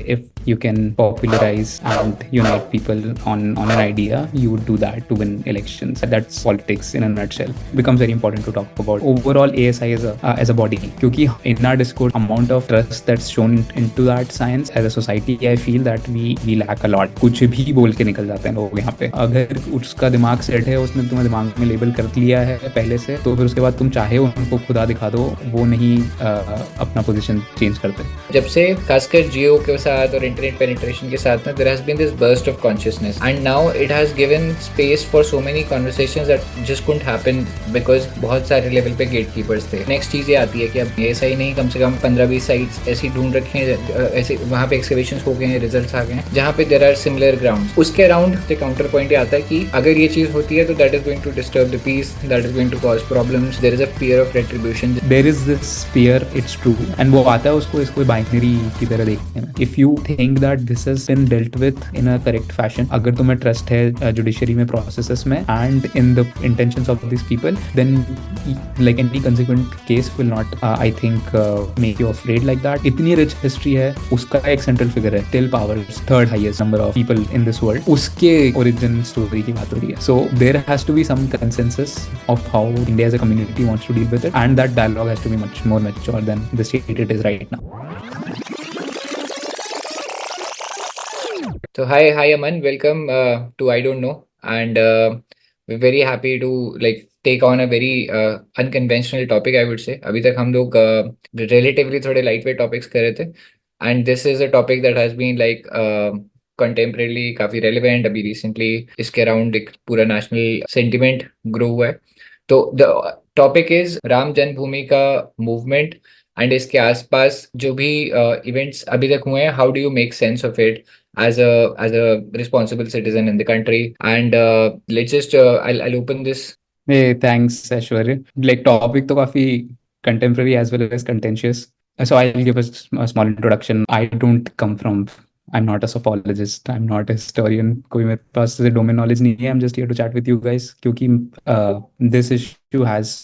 if you can popularize and unite people on an idea, you would do that to win elections. That's politics in a nutshell. Becomes very important to talk about overall ASI as a body, क्योंकि in our discourse amount of trust that's shown into that science as a society, I feel that we lack a lot. कुछ भी बोल के निकल जाते हैं लोग यहाँ पे. अगर उसका दिमाग सेट है, उसने तुम्हें दिमाग में लेबल कर लिया है पहले से, तो फिर उसके बाद तुम चाहे उनको खुदा दिखा दो, वो नहीं अपना पोजीशन चेंज करते. जब से खासकर जियो के साथ और इंटरनेट पेनिट्रेशन के साथ में, there has been this burst of consciousness and now it has given space for so many conversations that just couldn't happen because बहुत सारे लेवल पे गेट कीपर्स थे. नेक्स्ट चीज ये आती है कि अब ऐसा ही नहीं, कम से कम 15-20 साइट्स ऐसी ढूंढ रखे हैं, ऐसे वहाँ पे एक्सकवेशंस हो गए हैं, रिजल्ट्स आ गए हैं जहाँ पे देयर आर सिमिलर ग्राउंड. उसके अराउंड द काउंटर पॉइंट ये आता है कि अगर ये चीज होती है तो that is going to disturb the peace, that is going to cause problems, there is a fear of retribution. There is this fear, it's true, and वो आता है उसको इसको बाइनरी की तरह देखने में. If you think that this has been dealt with in a correct fashion, अगर तुम्हें ट्रस्ट है जुडिशरी में, प्रोसेसेस में, and in the intentions of this people, then like any consequent case will not I think make you afraid like that. इतनी rich history है, उसका एक central figure है, till powers third highest number of people in this world, उसके origin story की बात हो रही है. So there has to be some consensus of how India as a community wants to deal with it, and that dialogue has to be much more mature than the state it is right now. So hi Aman, welcome to I Don't Know, and we're very happy to like take on a very unconventional topic, I would say. अभी तक हम लोग relatively थोड़े lightweight topics कर रहे थे, and this is a topic that has been like contemporarily काफी relevant. अभी recently इसके around एक पूरा national sentiment grow हुआ है. तो the topic is राम जन्मभूमि का movement, and इसके आसपास जो भी events अभी तक हुए हैं, how do you make sense of it as a responsible citizen in the country? And let's just I'll open this. Hey, thanks Aishwarya. Like topic तो काफी contemporary as well as contentious. So I'll give a small introduction. I don't come from, I'm not a sophologist, I'm not a historian. कोई मेरे पास से domain knowledge नहीं है. I'm just here to chat with you guys क्योंकि this issue has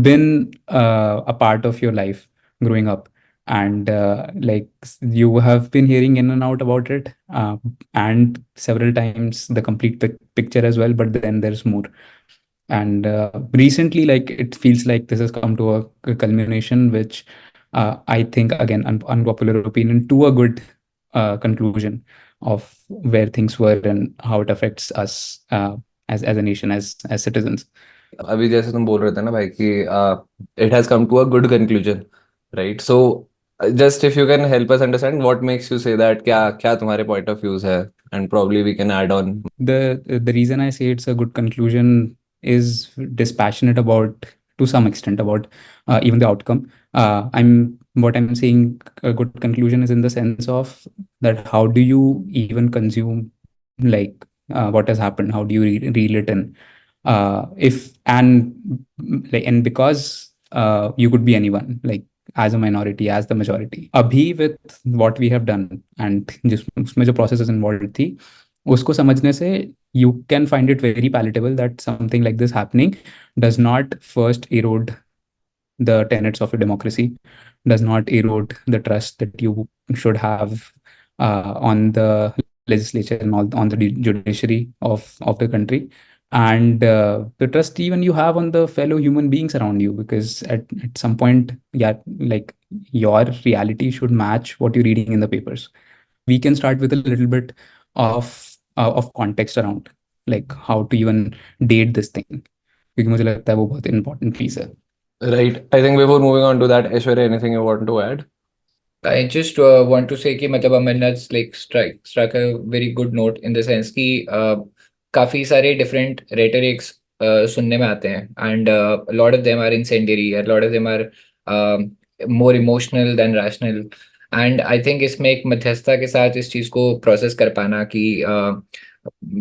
been a part of your life growing up, and like you have been hearing in and out about it, and several times the complete picture as well, but then there's more. And recently, like it feels like this has come to a culmination, which I think, again, unpopular opinion, to a good conclusion of where things were and how it affects us as a nation, as citizens. अभी जैसे तुम बोल रहे थे ना भाई कि it has come to a good conclusion, right? So just if you can help us understand what makes you say that, क्या तुम्हारे point of views है, and probably we can add on. The reason I say it's a good conclusion is dispassionate about, to some extent, about even the outcome. What I'm saying a good conclusion is in the sense of that how do you even consume like what has happened? How do you reel it in? If and because you could be anyone, like as a minority, as the majority. Abhi with what we have done and जिसमें जो processes involved थी, उसको समझने से you can find it very palatable that something like this happening does not first erode the tenets of a democracy, does not erode the trust that you should have on the legislature and on the judiciary of the country, and the trust even you have on the fellow human beings around you, because at some point, yeah, like your reality should match what you're reading in the papers. We can start with a little bit of context around like how to even date this thing, क्योंकि मुझे लगता है वो बहुत important piece है. Right. I think before moving on to that, Aishwarya, anything you want to add? I just want to say कि मतलब Aman has like struck a very good note in the sense कि काफी सारे different rhetorics सुनने में आते हैं, and a lot of them are incendiary, a lot of them are more emotional than rational, and I think इसमें एक मध्यस्थता के साथ इस चीज को process कर पाना कि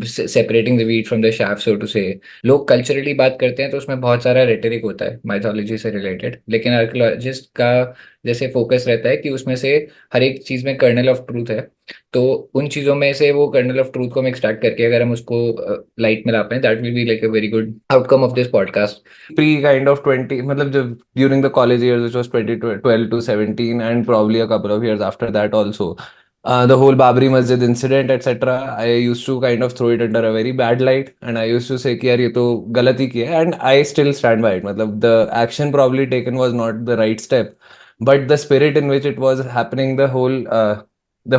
separating the wheat from the chaff, so to say. लोग कल्चरली बात करते हैं तो उसमें बहुत सारा रेटरिक होता है माइथोलॉजी से रिलेटेड, लेकिन आर्कियोलॉजिस्ट का जैसे फोकस रहता है कि उसमें से हर एक चीज में कर्नल ऑफ ट्रूथ है, तो उन चीजों में से वो कर्नल ऑफ ट्रूथ को हम एक्सट्रैक्ट करके अगर हम उसको लाइट में ला पाए, that will be like a very good outcome of this podcast. Pre kind of 20, मतलब जब during the college years, which was 2012 to 17, and probably a couple of years after that also, the whole Babri Masjid incident, etc. I used to kind of throw it under a very bad light, and I used to say कि यार ये तो गलत ही किया है, and I still stand by it. मतलब the action probably taken was not the right step, but the spirit in which it was happening, the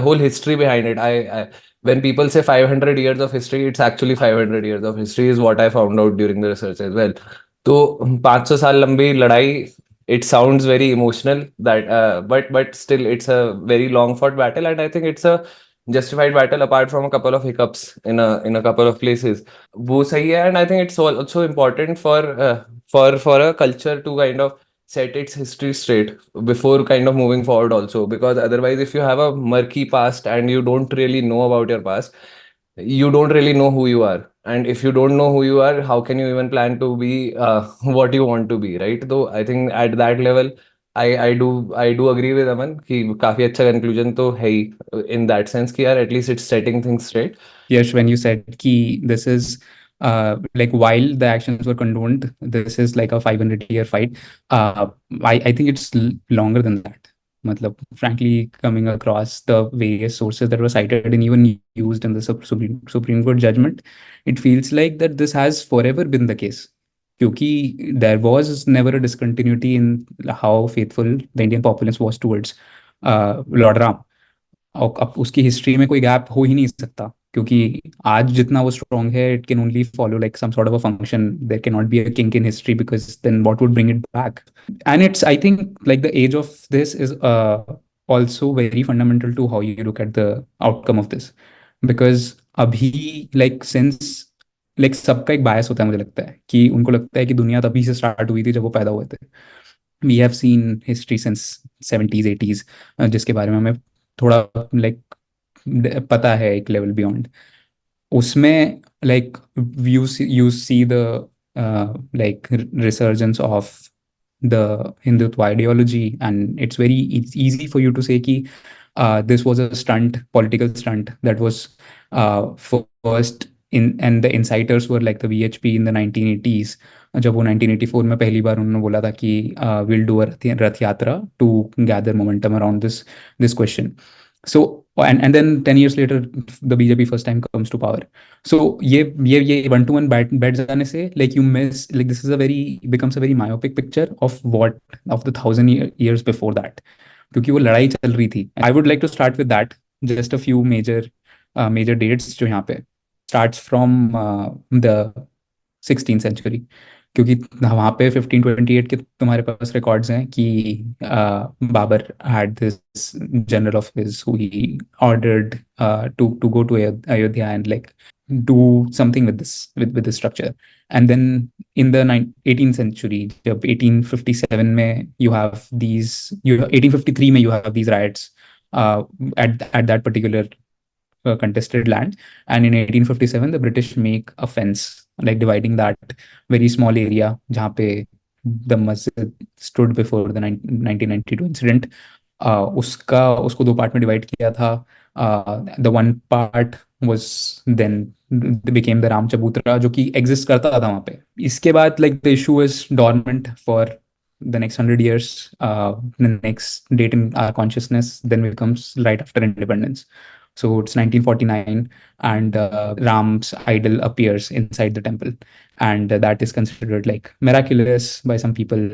whole history behind it. I when people say 500 years of history, it's actually 500 years of history is what I found out during the research as well. तो 500 साल लंबी लड़ाई, it sounds very emotional that but still it's a very long fought battle, and I think it's a justified battle apart from a couple of hiccups in a couple of places. वो सही है, and I think it's also important for a culture to kind of set its history straight before kind of moving forward also, because otherwise if you have a murky past and you don't really know about your past, you don't really know who you are, and if you don't know who you are, how can you even plan to be what you want to be, right? Though I think at that level, I do agree with Aman कि काफी अच्छा conclusion तो है ही, in that sense कि यार at least it's setting things straight. Yash, when you said ki this is like while the actions were condoned, this is like a 500-year fight. I think it's longer than that. Matlab, frankly, coming across the various sources that were cited and even used in the Supreme Court judgment, it feels like that this has forever been the case. क्योंकि there was never a discontinuity in how faithful the Indian populace was towards Lord Ram. और अब उसकी history में कोई gap हो ही नहीं सकता, क्योंकि आज जितना वो स्ट्रॉन्ग है, it can only follow like some sort of a function. There can not be a kink in history, because then what would bring it back. And it's, I think, like the edge of this is also very fundamental to how you look at the outcome of this, because अभी like since like सबका एक बायस होता है, मुझे लगता है कि उनको लगता है कि दुनिया तभी से स्टार्ट हुई थी जब वो पैदा हुए थे. We have seen history since 70s 80s, जिसके बारे में हमें थोड़ा लाइक पता है एक लेवल बियॉन्ड. उसमें like you see the like resurgence of the Hindutva ideology, and it's easy for you to say ki this was a stunt, political stunt that was first in, and the inciters were like the VHP in the 1980s. जब वो 1984 में पहली बार उन्होंने बोला था कि will do Rath Yatra to gather momentum around this question. So and then 10 years later the BJP first time comes to power. So ये one to one बैठ जाने से like you miss, like this is a very becomes a very myopic picture of what of the 1,000 years before that, क्योंकि वो लड़ाई चल रही थी. I would like to start with that, just a few major dates जो यहाँ पे starts from the 16th century, क्योंकि वहाँ पे 1528 के तुम्हारे पास रिकॉर्ड्स हैं कि Babar had this general of his who he ordered to go to Ayodhya and like do something with this structure. And then in the 18th century, जब 1857 में you have 1853 में you have these riots at that particular contested land, and in 1857 the British make a fence like dividing that very small area जहाँ पे the masjid stood before the 1992 incident. उसको दो part में divide किया था. The one part was then became the Ram चबूतरा, जो कि एग्जिस्ट करता था वहाँ पे. इसके बाद like the issue is dormant for the next 100 years. The next date in our consciousness then becomes right after independence. So it's 1949, and Ram's idol appears inside the temple, and that is considered like miraculous by some people.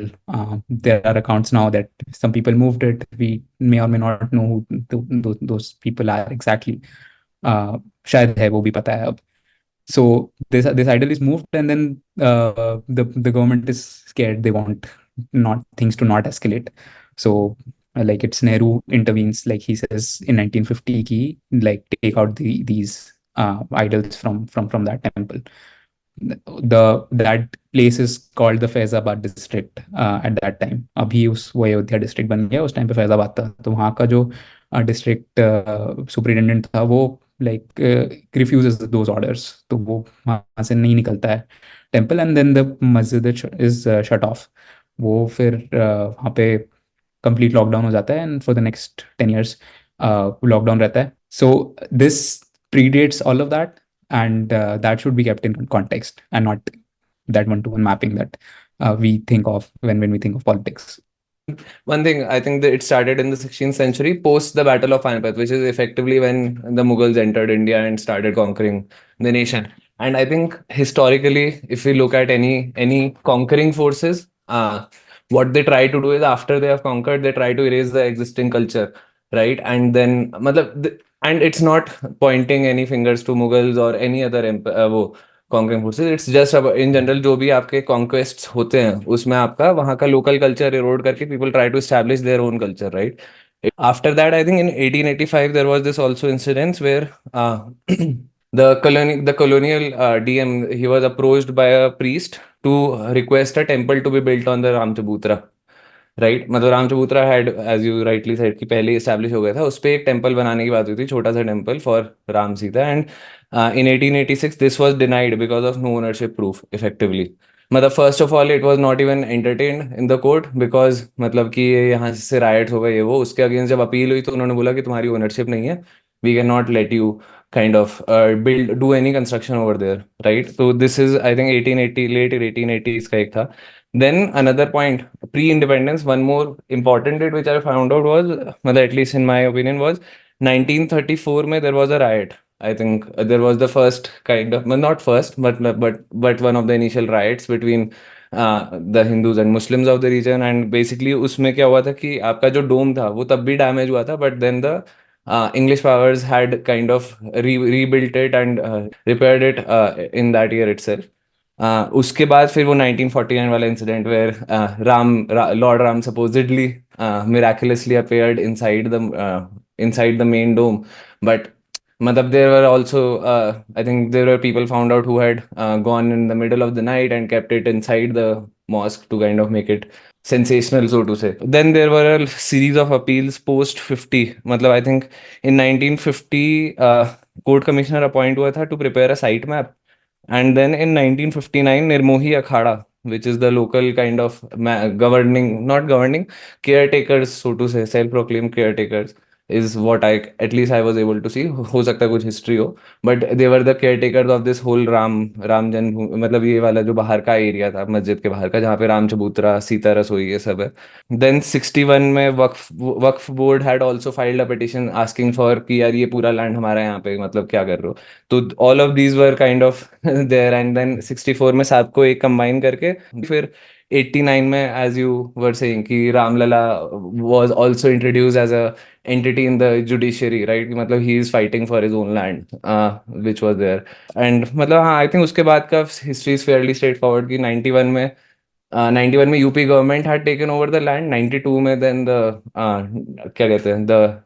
There are accounts now that some people moved it. We may or may not know who those people are exactly. शायद है, वो भी पता है अब. So this idol is moved, and then the government is scared. They want not things to not escalate. So like it's Nehru intervenes, like he says in 1950 ki like take out these idols from that temple. That place is called the Faizabad district at that time. अभी वो Ayodhya district बन गया, उस time पे फैजाबाद था. तो वहाँ का जो डिस्ट्रिक्ट सुपरिटेंडेंट था वो like refuses those orders, तो वो वहाँ से नहीं निकलता है टेम्पल, एंड देन द मस्जिद इज शट ऑफ. वो फिर वहाँ पे कंप्लीट लॉकडाउन हो जाता है, and for the next 10 years lockdown रहता है. So this predates all of that, and that should be kept in context and not that one-to-one mapping that we think of when we think of politics. One thing, I think that it started in the 16th century post the Battle of Panipat, which is effectively when the Mughals entered India and started conquering the nation. And I think historically, if we look at any conquering forces, what they try to do is after they have conquered, they try to erase the existing culture, right? And then, and it's not pointing any fingers to Mughals or any other conquering forces. It's just अब in general जो भी आपके conquest होते हैं उसमें आपका वहाँ का लोकल कल्चर इरोड करके people try to establish their own culture, right? After that, I think in 1885 there was this also incident where the colonial DM, he was approached by a priest to request a temple to be built on the Ramchabutra, right? मतलब Ramchabutra had, as you rightly said, कि पहले establish हो गया था, उस पर एक temple बनाने की बात हुई थी, छोटा सा temple for Ram Sita. And in 1886 this was denied because of no ownership proof effectively. मतलब first of all it was not even entertained in the court because मतलब कि ये यहाँ से राइट हो गए ये वो. उसके अगेंस्ट जब अपील हुई तो उन्होंने बोला कि तुम्हारी ओनरशिप नहीं है, we can not let you kind of build do any construction over there, right? So this is, I think, 1880, late 1880s का एक था. Then another point, pre-independence, one more important date which I found out was, मतलब at least in my opinion, was 1934 में there was a riot. I think there was the first kind of, well, not first, but one of the initial riots between the Hindus and Muslims of the region. And basically उसमें क्या हुआ था कि आपका जो डोम था वो तब भी डैमेज हुआ था, but then the English powers had kind of rebuilt it and repaired it in that year itself. उसके बाद फिर वो 1949 वाला incident where Lord Ram supposedly miraculously appeared inside the main dome. But मतलब there were also I think there were people found out who had gone in the middle of the night and kept it inside the mosque to kind of make it sensational, so to say. Then there were a series of appeals post 50. मतलब I think in 1950 court commissioner appoint हुआ था to prepare a site map. And then in 1959, Nirmohi Akhada, which is the local kind of not governing, caretakers, so to say, self-proclaimed caretakers, is what at least I was able to see. हो सकता है कुछ history हो, but they were the caretakers of this whole Ram जन्म, मतलब ये वाला जो बाहर का एरिया था मस्जिद के बाहर का, जहाँ पे राम चबूतरा, सीता रसोई, ये सब है. Then 61 में वक्फ board had also filed a petition asking for कि यार ये पूरा लैंड हमारा यहाँ पे, मतलब क्या कर रहे हो? तो all of these were kind of there. And then 64 में सबको एक कंबाइन करके फिर 89 में, एज यू वर सेइंग, कि Ramlalla was also introduced as a entity in the judiciary, right? मतलब he is fighting for his own land which was there. And मतलब हाँ, आई थिंक उसके बाद का history is fairly straightforward कि 91 में UP government had taken over the land. 92 में then the क्या कहते हैं, द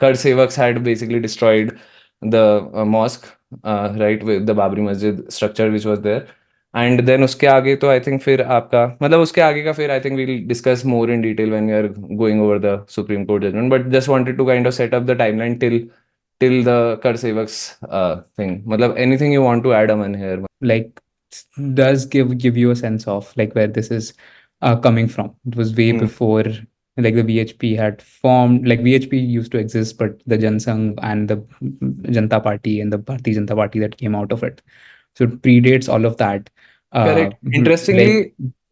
कर sevaks had basically destroyed the mosque, right, with the Babri Masjid structure which was there. And then उसके आगे तो I think फिर आपका मतलब उसके आगे का फिर I think we'll discuss more in detail when we are going over the Supreme Court judgment. But just wanted to kind of set up the timeline till the Kar Sevaks thing. मतलब anything you want to add, Aman, here? Like, does give you a sense of like where this is coming from. It was way before like the VHP had formed. Like VHP used to exist, but the Jansangh and the Janata Party and the Bharatiya Janata Party that came out of it, so it predates all of that. Correct.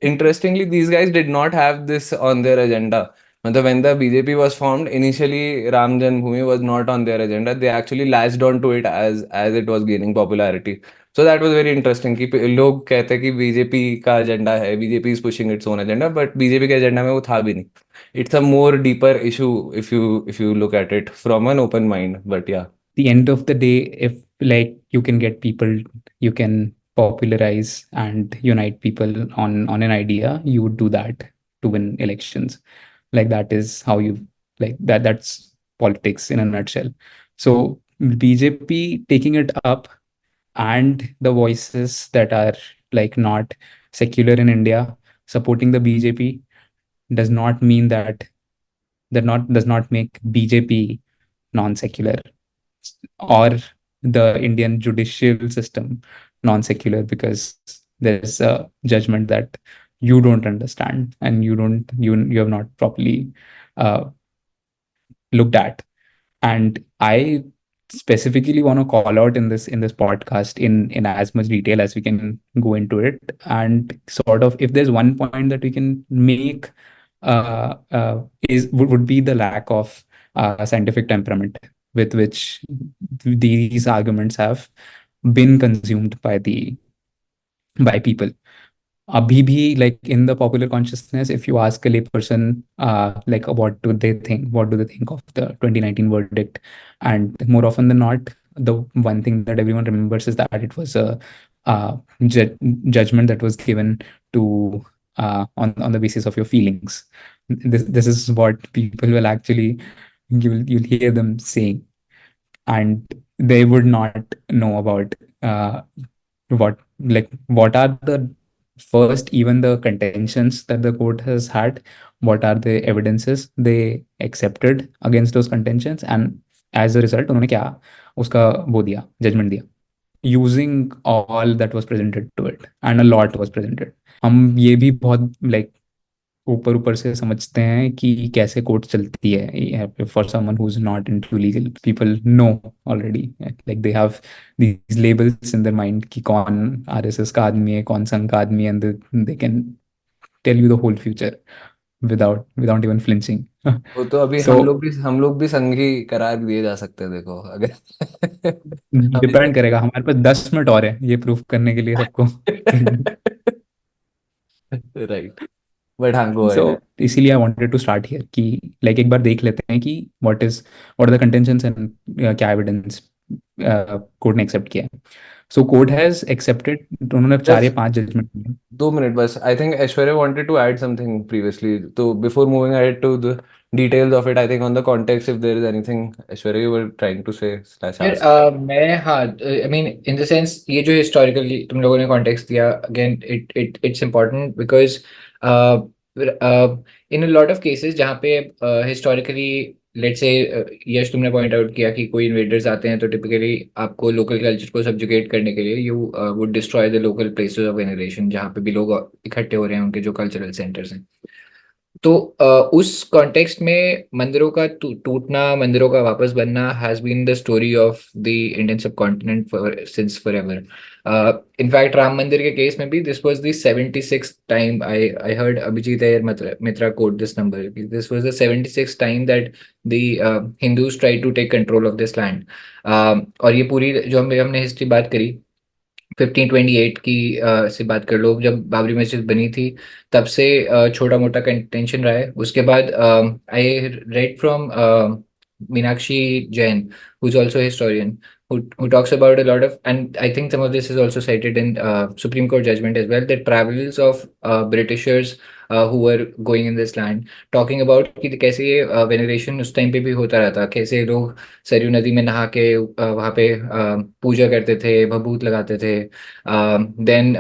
Interestingly, these guys did not have this on their agenda. When the BJP was formed, initially Ram Janmabhoomi was not on their agenda. They actually latched on to it as it was gaining popularity. So that was very interesting कि लोग कहते हैं कि BJP का agenda है, BJP is pushing its own agenda, but BJP के agenda में वो था भी नहीं. It's a more deeper issue if you look at it from an open mind. But yeah, the end of the day, if like you can get people, you can popularize and unite people on an idea, you would do that to win elections. Like that is how you like that's politics in a nutshell. So BJP taking it up and the voices that are like not secular in India supporting the BJP does not mean that does not make BJP non-secular or the Indian judicial system non-secular, because there's a judgment that you don't understand and you have not properly looked at. And I specifically want to call out in this podcast in as much detail as we can go into it, and sort of if there's one point that we can make would be the lack of scientific temperament with which these arguments have been consumed by people. Abhi bhi, like in the popular consciousness, if you ask a layperson, like what do they think of the 2019 verdict, and more often than not, the one thing that everyone remembers is that it was a uh, ju- judgment that was given to on the basis of your feelings. This is what people will actually, you'll hear them saying, and they would not know about what are the first, even the contentions that the court has had, what are the evidences they accepted against those contentions, and as a result उन्होंने क्या उसका वो दिया, judgement दिया, using all that was presented to it, and a lot was presented. हम ये भी बहुत लाइक ऊपर ऊपर से समझते हैं कि कैसे कोर्ट चलती है. For someone who is not into legal, people know already, like they have these labels in their mind कि कौन आरएसएस का आदमी है, कौन संघ का आदमी है, and they can tell you the whole future without even flinching. वो तो अभी सो हम लोग भी संघी करार दिए जा सकते हैं, देखो अगर अभी डिपेंड करेगा, हमारे पास 10 मिनट और है ये प्रूफ करने के लिए सबको. राइट, बट हाँ, गो सो अहेड. इसीलिए I wanted to start here कि लाइक एक बार देख लेते हैं कि what are the contentions and क्या एविडेंस कोर्ट ने एक्सेप्ट किया है. सो कोर्ट हैज एक्सेप्टेड, उन्होंने 4 या 5 जजमेंट दिए. 2 minutes बस. I think Aishwarya wanted to add something previously, तो before moving ahead to the details of it, I think on the context, if there is anything, Aishwarya, you were trying to say slash फिर ask. मैं हाँ, I mean in the sense ये जो historically तुम लोगों ने context दिया, again it's important because in a lot of cases जहाँ पे हिस्टोरिकली, लेट्स से यश तुमने पॉइंट आउट किया कि कोई इन्वेडर्स आते हैं तो टिपिकली आपको लोकल कल्चर को सब्जुगेट करने के लिए you would destroy the local places of veneration जहाँ पे भी लोग इकट्ठे हो रहे हैं, उनके जो कल्चरल सेंटर्स हैं. तो उस कॉन्टेक्स्ट में मंदिरों का टूटना, मंदिरों का वापस बनना has been the story of the Indian subcontinent since forever. In fact Ram Mandir के केस में भी this was the 76th time. I heard Abhijit Iyer Mitra quote this number, this was the 76th time that the Hindus try to take control of this land. और ये पूरी जो हमने history बात करी 1528 की से बात कर लो, जब बाबरी मस्जिद बनी थी तब से छोटा मोटा कंटेंशन रहा है. उसके बाद I read from Meenakshi Jain, who's also a historian, who talks about a lot of, and I think some of this is also cited in Supreme Court judgment as well, the travels of Britishers who were going in this land, talking about कि कैसे ये veneration उस time पे भी होता रहता, कैसे लोग सरयू नदी में नहा के वहाँ पे पूजा करते थे, भभूत लगाते थे. Then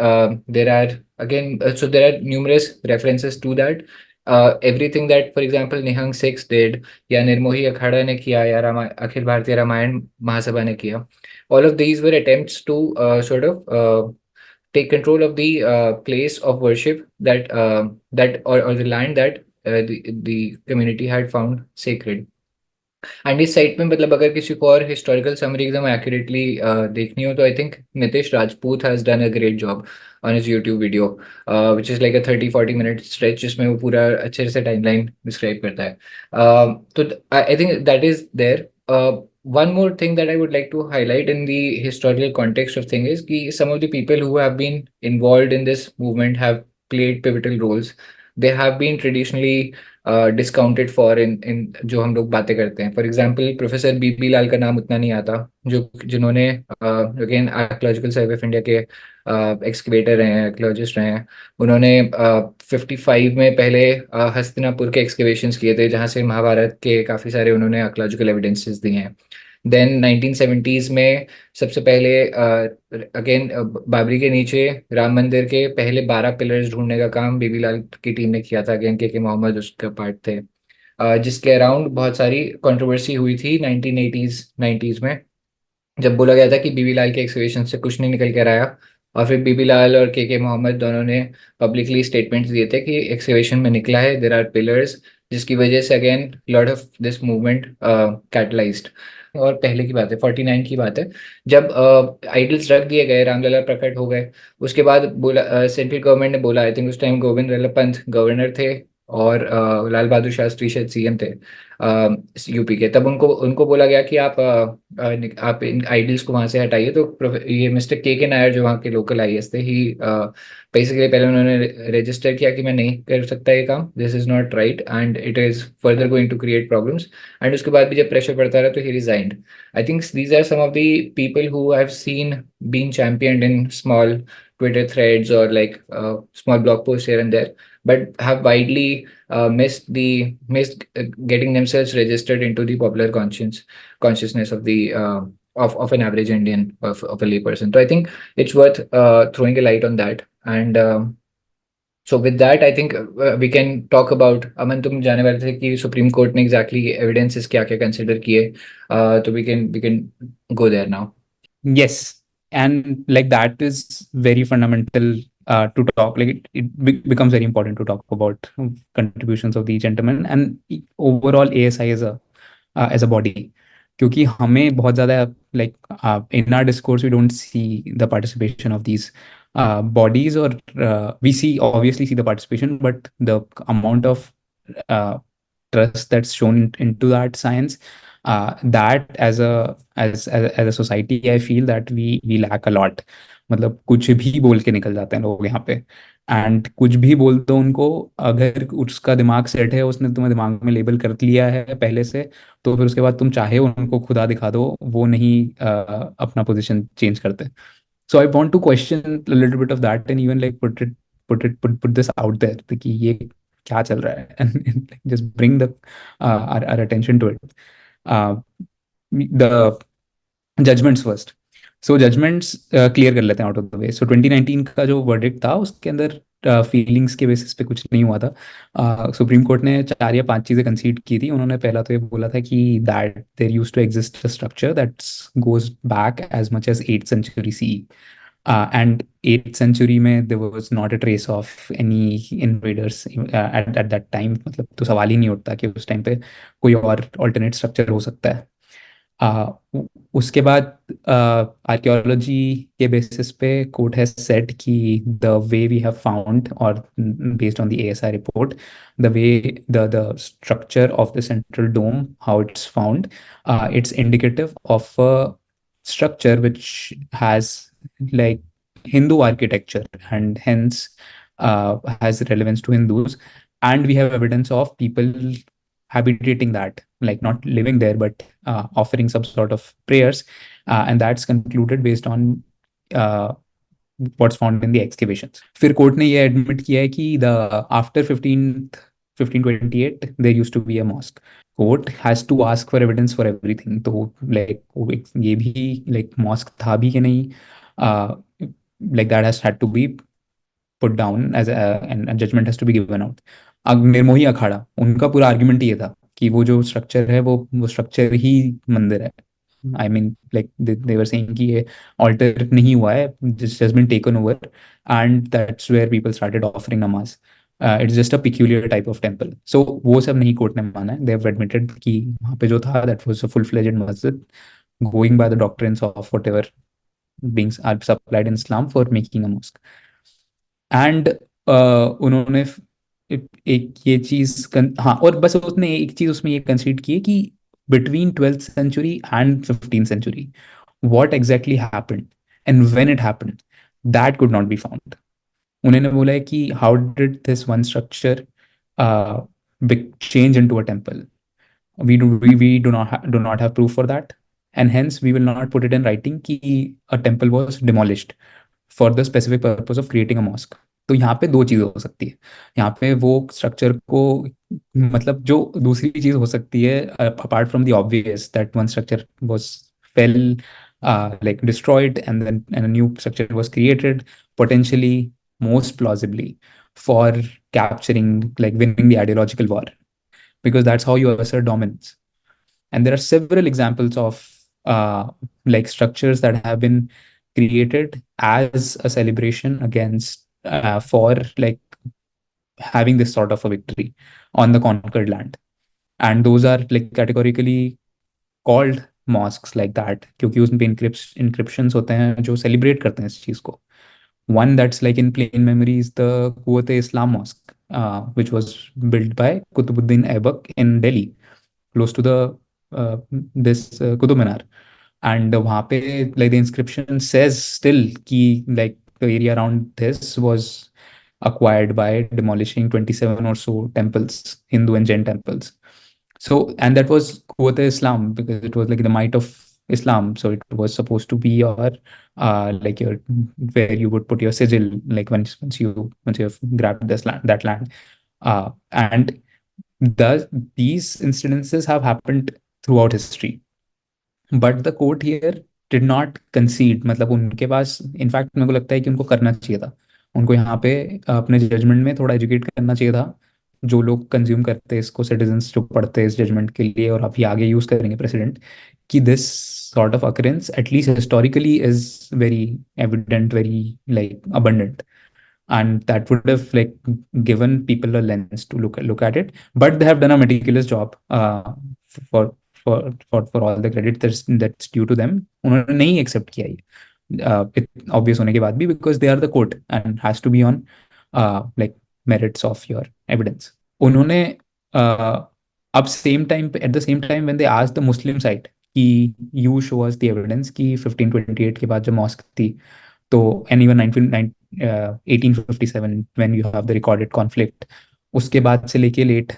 there are again, so there are numerous references to that. Everything that, for example, Nihang Six did, या निर्मोही अखाड़ा ने किया, या अखिल भारतीय रामायण महासभा ने किया, all of these were attempts to sort of take control of the place of worship or the land that the community had found sacred. And इस site में मतलब अगर किसी को और हिस्टोरिकल समरी एकदम एक्यूरेटली देखनी हो तो I think Nitish Rajput has done a great job on his YouTube video which is like a 30-40 minute stretch जिसमें वो पूरा अच्छे से टाइमलाइन डिस्क्राइब करता है. तो I think that is there. One more thing that I would like to highlight in the historical context of thing is कि some of the people who have been involved in this movement have played pivotal roles. They have been traditionally discounted for in जो हम लोग बातें करते हैं. For example professor बीबी लाल का नाम उतना नहीं आता, जिन्होंने again archaeological survey of India के एक्सकेवेटर रहे हैं, आर्कियोलॉजिस्ट रहे हैं. उन्होंने 55 में पहले हस्तिनापुर के एक्सकेवेशंस किए थे जहाँ से महाभारत के काफ़ी सारे उन्होंने आर्कियोलॉजिकल एविडेंसेस दिए हैं. देन 1970s में सबसे पहले अगेन बाबरी के नीचे राम मंदिर के पहले 12 पिलर्स ढूंढने का काम बीबी लाल की टीम ने किया था. अगेन के मोहम्मद उसका पार्ट थे. जिसके अराउंड बहुत सारी कंट्रोवर्सी हुई थी 1980s 90s में, जब बोला गया था कि बीबी लाल के एक्सकेवेशन से कुछ नहीं निकल कर आया. और फिर बीबी लाल और के मोहम्मद दोनों ने पब्लिकली स्टेटमेंट्स दिए थे कि एक्सकेवेशन में निकला है, देयर आर पिलर्स, जिसकी वजह से again lot of this movement catalysed. और पहले की बात है, 49 की बात है, जब आइडल्स रख दिए गए, रामलला प्रकट हो गए. उसके बाद बोला सेंट्रल गवर्नमेंट ने बोला, आई थिंक उस टाइम गोविंद वल्लभ पंत गवर्नर थे, और लाल बहादुर शास्त्री शायद सीएम थे यूपी के, तब उनको उनको बोला गया कि आप इन आइडल्स को वहां से हटाइए। तो ये मिस्टर के नायर जो वहाँ के लोकल आईएएस थे, ही बेसिकली पहले उन्होंने रजिस्टर किया कि मैं नहीं कर सकता ये काम, this is not right and it is further going to create problems. And उसके बाद भी जब प्रेशर पड़ता रहा तो he resigned. I think these are some of the people who have seen being championed in small Twitter threads or like small blog posts here and there, but have widely missed getting themselves registered into the popular consciousness of the of an average Indian, of a layperson. So I think it's worth throwing a light on that. And so with that, I think we can talk about, अमन तुम जाने वाले थे कि supreme court ने exactly evidences क्या क्या consider किए, तो we can go there now. Yes, and like that is very fundamental to talk. Like it becomes very important to talk about contributions of the gentleman and overall ASI as a body. क्योंकि हमें बहुत ज़्यादा like in our discourse we don't see the participation of these bodies, or we obviously see the participation, but the amount of trust that's shown into that science, that as a society I feel that we lack a lot. मतलब कुछ भी बोल के निकल जाते हैं लोग यहाँ पे, एंड कुछ भी बोल दो उनको, अगर उसका दिमाग सेट है, उसने तुम्हें दिमाग में लेबल कर लिया है पहले से, तो फिर उसके बाद तुम चाहे उनको खुदा दिखा दो, वो नहीं अपना पोजीशन चेंज करते. So I want to question little bit of that and even like put this out there कि ये क्या चल रहा है, and just bring the our attention to it. The judgments first. So judgments clear कर लेते हैं out of the way. So 2019 का जो वर्डिक्ट था उसके अंदर फीलिंग्स के बेसिस पे कुछ नहीं हुआ था. सुप्रीम कोर्ट ने 4 या 5 चीज़ें कंसीड की थी. उन्होंने पहला तो ये बोला था कि that there used to exist a structure that's goes back as much as 8th century CE. And 8th century में there was not a trace of any invaders at that time. मतलब तो सवाल ही नहीं उठता कि उस टाइम पे कोई और alternate structure हो सकता है. उसके बाद आर्कियोलॉजी के बेसिस पे कोर्ट हैज सेड कि the way we have found, और based on the ASI report, the way the structure of the central dome, how it's found, it's indicative of a structure which has like Hindu architecture and hence has relevance to Hindus. And we have evidence of people habitating that, like not living there, but offering some sort of prayers. And that's concluded based on what's found in the excavations. फिर court ने ये admit किया है कि the after 1528 there used to be a mosque. Court has to ask for evidence for everything. तो like ये भी like mosque था भी कि नहीं, like that has had to be put down as and a judgment has to be given out. Nirmohi Akhara, उनका पूरा argument ये था कि वो जो स्ट्रक्चर है वो स्ट्रक्चर ही मंदिर है. I mean like they were saying कि ये ऑल्टर नहीं हुआ है, this has been taken over and that's where people started offering नमाज. It's just a peculiar type of temple. So वो सब नहीं कोर्ट ने माना है. दे हैव एडमिटेड कि वहाँ पे जो था that was a full fledged मस्जिद going by the doctrines of whatever beings are supplied in Islam for making a mosque. And उन्होंने एक ये चीज हाँ, और बस उसने एक चीज उसमें ये कंसीड की है कि between 12th century and 15th century what exactly happened and when it happened, that could not be found. उन्होंने बोला है कि how did this one structure change into a temple. We do not have proof for that, and hence we will not put it in writing कि a temple was demolished for the specific purpose of creating a mosque. तो यहाँ पे दो चीज़ हो सकती है. यहाँ पे वो स्ट्रक्चर को, मतलब जो दूसरी चीज़ हो सकती है apart from the obvious that one structure was fail like destroyed and a new structure was created, potentially most plausibly for capturing, like winning the ideological war, because that's how you assert dominance. And there are several examples of like structures that have been created as a celebration against for like having this sort of a victory on the conquered land, and those are like categorically called mosques like that क्योंकि उसमें inscriptions होते हैं जो celebrate करते हैं इस चीज को. One that's like in plain memory is the Quwwat-e Islam mosque, which was built by Qutbuddin Aibak in Delhi, close to the this Qutub Minar. And वहाँ पे like the inscription says still कि like the area around this was acquired by demolishing 27 or so temples, Hindu and Jain temples. So, and that was Quwwat Islam because it was like the might of Islam. So it was supposed to be your like your where you would put your sigil, like once you have grabbed this land, that land. And these incidences have happened throughout history. But the court here did not कंसीड, मतलब उनके पास in fact मेरे को लगता है कि उनको करना चाहिए था, उनको यहाँ पे अपने जजमेंट में थोड़ा एजुकेट करना चाहिए था जो लोग कंज्यूम करते हैं इसको, सिटीजन्स जो पढ़ते हैं इस जजमेंट के लिए और अभी आगे यूज करेंगे प्रेसिडेंट, कि this sort of occurrence at least historically is very evident, very like abundant, and that would have like given people a lens to look at it. But they have done a meticulous job, for for all the credit that's due to them. उन्होंने नहीं accept किया ये, obvious होने के बाद भी, because they are the court and has to be on like merits of your evidence. उन्होंने अब at the same time when they asked the Muslim side कि you show us the evidence कि 1528 के बाद जब mosque थी, तो and even 1857 when you have the recorded conflict, उसके बाद से लेके late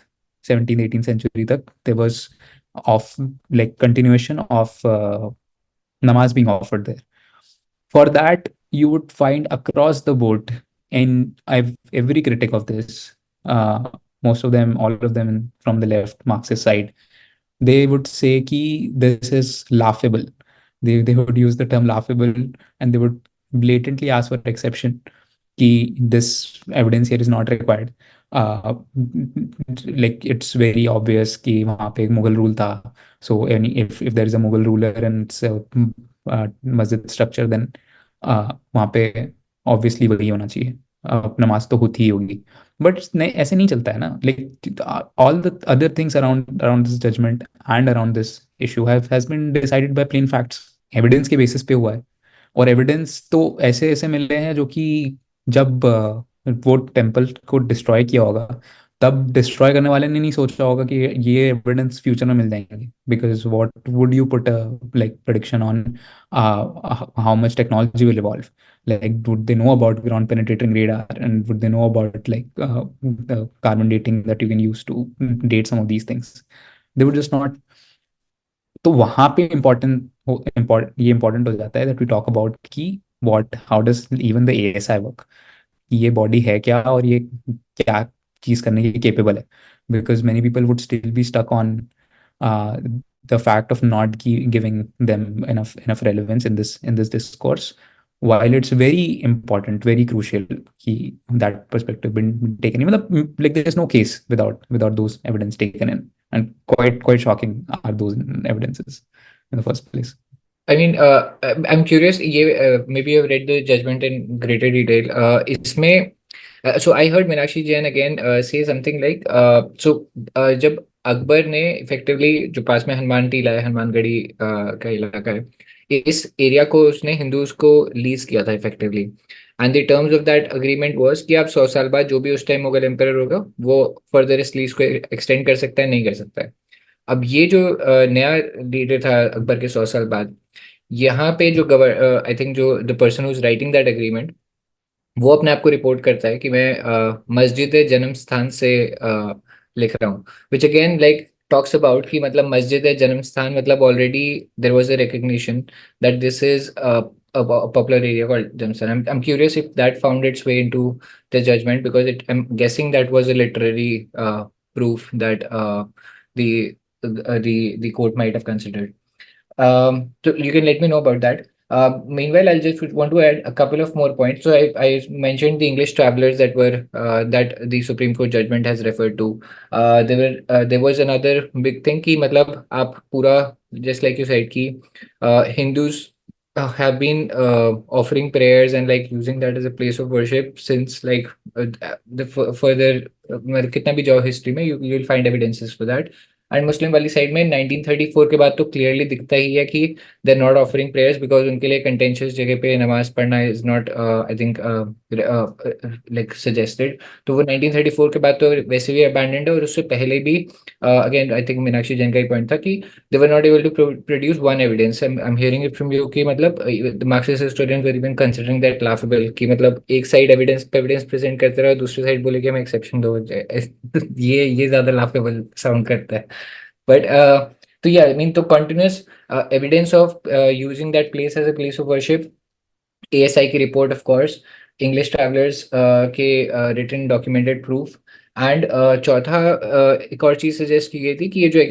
17th 18th century तक there was of like continuation of namaz being offered there. For that, you would find across the board, and every critic of this, most of them, all of them from the left Marxist side, they would say कि this is laughable. They would use the term laughable, and they would blatantly ask for exception कि this evidence here is not required. Like it's very obvious कि वहाँ पे एक Mughal rule था, so if there is a Mughal ruler and it's a masjid structure, then वहाँ पे obviously वही होना चाहिए, नमाज तो होती ही होगी. बट नहीं, ऐसे नहीं चलता है ना. Like all the other things around this judgement and around this issue has been decided by plain facts, evidence के बेसिस पे हुआ है. और एविडेंस तो ऐसे ऐसे मिल रहे हैं जो कि जब वो टेम्पल को डिस्ट्रॉय किया होगा, तब डिस्ट्रॉय करने वाले ने नहीं सोचा होगा कि ये एविडेंस फ्यूचर में मिल जाएंगे. Because what would you put like prediction on how much technology will evolve? Like, would they know about ground penetrating radar, and would they know about like the carbon dating that you can use to date some of these things? They would just not. तो वहां पे ये important हो जाता है that we talk about कि how does even the ASI work, ये body है क्या और ये क्या चीज करने के केपेबल है. Because many people would still be stuck on the fact of not giving them enough relevance in this discourse, while it's very important, very crucial कि that perspective been taken. Like there is no case without those evidence taken in, and quite shocking are those evidences in the first place. I mean, I'm curious. Maybe you've read the judgment in greater detail. इसमें so I heard Meenakshi Jain again say something like जब अकबर ने effectively जो पास में हनुमान टीला है, हनुमानगढ़ी का इलाका है, इस एरिया को उसने हिंदूज को लीज किया था effectively. And the terms of that agreement was कि आप 100 साल बाद जो भी उस टाइम मुगल एम्पायर होगा वो फर्दर इस लीज को एक्सटेंड कर सकता है, नहीं कर सकता है. अब ये जो नया लीडर था अकबर के 100 साल बाद, यहाँ पे जो आई थिंक जो the person who is writing that agreement, वो अपने आप को रिपोर्ट करता है कि मैं मस्जिद जन्म स्थान से लिख रहा हूँ, which again like talks about कि मतलब मस्जिद जन्म स्थान मतलब already there was a recognition that this is a popular area called Jamstan. I'm curious if that found its way into the judgment, because I'm guessing that was a literary proof that the court might have considered. So you can let me know about that. Meanwhile, I'll just want to add a couple of more points. So I mentioned the English travelers that were that the Supreme Court judgment has referred to. There was another big thing कि मतलब आप पूरा just like you said कि Hindus have been offering prayers and like using that as a place of worship since like the further कितना भी जाओ history में you'll find evidences for that. And Muslim वाली साइड में 1934 के बाद तो क्लियरली दिखता ही है कि they are not offering prayers, because उनके लिए कंटेंशियस जगह पे नमाज पढ़ना is not I think like suggested. तो वो 1934 के बाद तो वैसे भी अबैंडेंड है, और उससे पहले भी again I think Meenakshi Jain का ही पॉइंट था कि they were not able to produce one evidence. I am hearing it from you कि मतलब the Marxist historians were even considering that laughable, कि मतलब एक साइड एविडेंस प्रेजेंट करते रहो, दूसरी साइड बोले कि हम एक्सेप्शन दो। ये ज्यादा लाफेबल साउंड करता है। बट तो yeah, I mean, तो continuous evidence of using that place as a place of worship, ASI की report of course, English travellers के रिटन डॉक्यूमेंटेड प्रूफ, एंड चौथा एक और चीज सजेस्ट की गई थी कि ये जो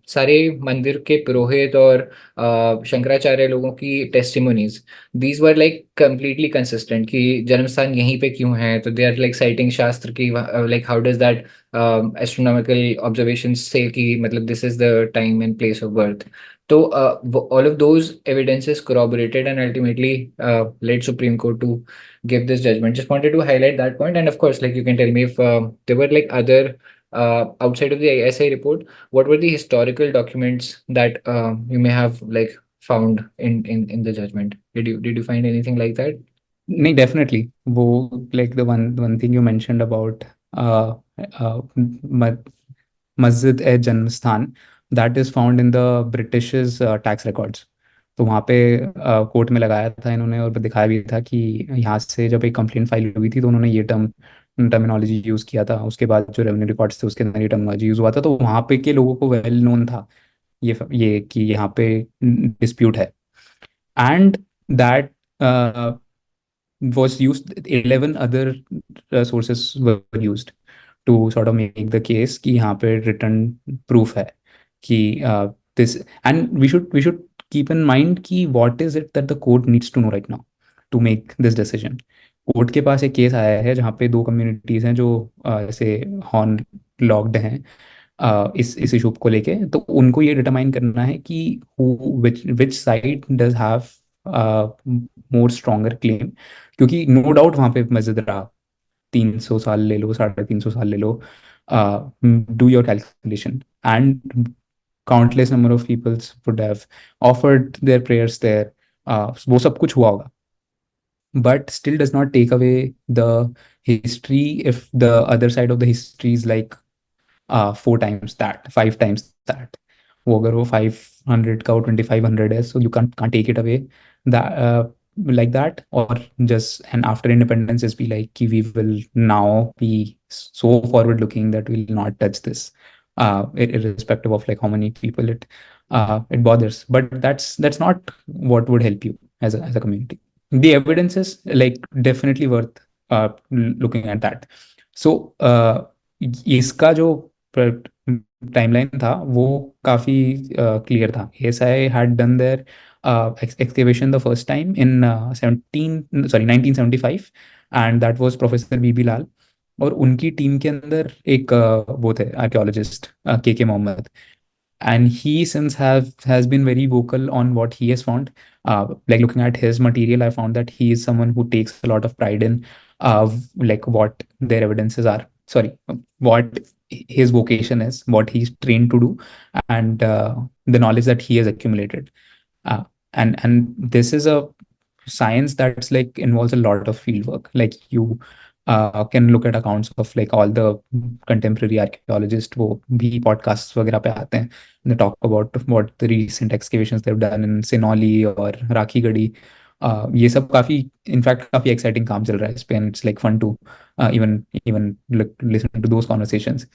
सारे मंदिर के पुरोहित और शंकराचार्य लोगों की testimonies, these were like completely consistent कि जन्म स्थान यहीं पे क्यों है। तो दे आर लाइक साइटिंग शास्त्र की, like how does that astronomical observation से कि मतलब this is the time and place of birth. So all of those evidences corroborated and ultimately led Supreme Court to give this judgment. Just wanted to highlight that point. And of course, like you can tell me if there were like other outside of the ISI report, what were the historical documents that you may have like found in the judgment? Did you find anything like that? नहीं, definitely वो like the one thing you mentioned about मस्जिद ए जन्मस्थान, that is found in the British tax records. तो वहाँ पे court में लगाया था इन्होंने, और दिखाया भी था कि यहाँ से जब एक कंप्लेंट फाइल हुई थी तो उन्होंने ये टर्मिनोलॉजी यूज़ किया था। उसके बाद जो रेवेन्यू रिकॉर्ड्स थे उसके अंदर ये टर्मिनोलॉजी यूज़ हुआ था, तो वहाँ पे के लोगों को वेल नोन था ये कि यहाँ पे डिस्प्यूट है। And that was used, 11 other sources were used to sort of make the case कि यहाँ पे written proof है कि this, and we should keep in mind कि what is it that the court needs to know right now to make this decision. Court के पास एक case आया है जहाँ पे दो कम्युनिटीज़ हैं जो ऐसे हॉर्न लॉक्ड हैं इस इशू को लेके। तो उनको ये डिटरमाइन करना है कि which side does have more stronger claim, क्योंकि नो डाउट वहाँ पे मस्जिद रहा 300 साल ले लो, 350 साल ले लो, do your calculation, and countless number of peoples would have offered their prayers there, वो सब कुछ हुआ होगा। But still does not take away the history if the other side of the history is like 4 times that, 5 times that. वो अगर वो 500 का वो 2500 है, so you can't take it away that like that, or just, and after independence just be like कि we will now be so forward looking that we'll not touch this, irrespective of like how many people it bothers. But that's not what would help you as a community. The evidence is like definitely worth looking at that. So इसका जो timeline था वो काफ़ी clear था। ASI had done their excavation the first time in 1975, and that was professor बीबी लाल, और उनकी team के अंदर एक वो थे आर्कियोलॉजिस्ट के Mohammad, and he since has been very vocal on what he has found. Like looking at his material, I found that he is someone who takes a lot of pride in like what their evidences are, sorry, what his vocation is, what he's trained to do, and the knowledge that he has accumulated. And this is a science that's like involves a lot of field work. Like you can look at accounts of like all the contemporary archaeologists, वो भी podcasts वगैरह पे आते हैं, they talk about what the recent excavations they've done in Sinoli और राखीगढ़ी। ये सब काफ़ी इनफैक्ट काफ़ी एक्साइटिंग काम चल रहा है इस पे, and it's like fun to even listen to those conversations.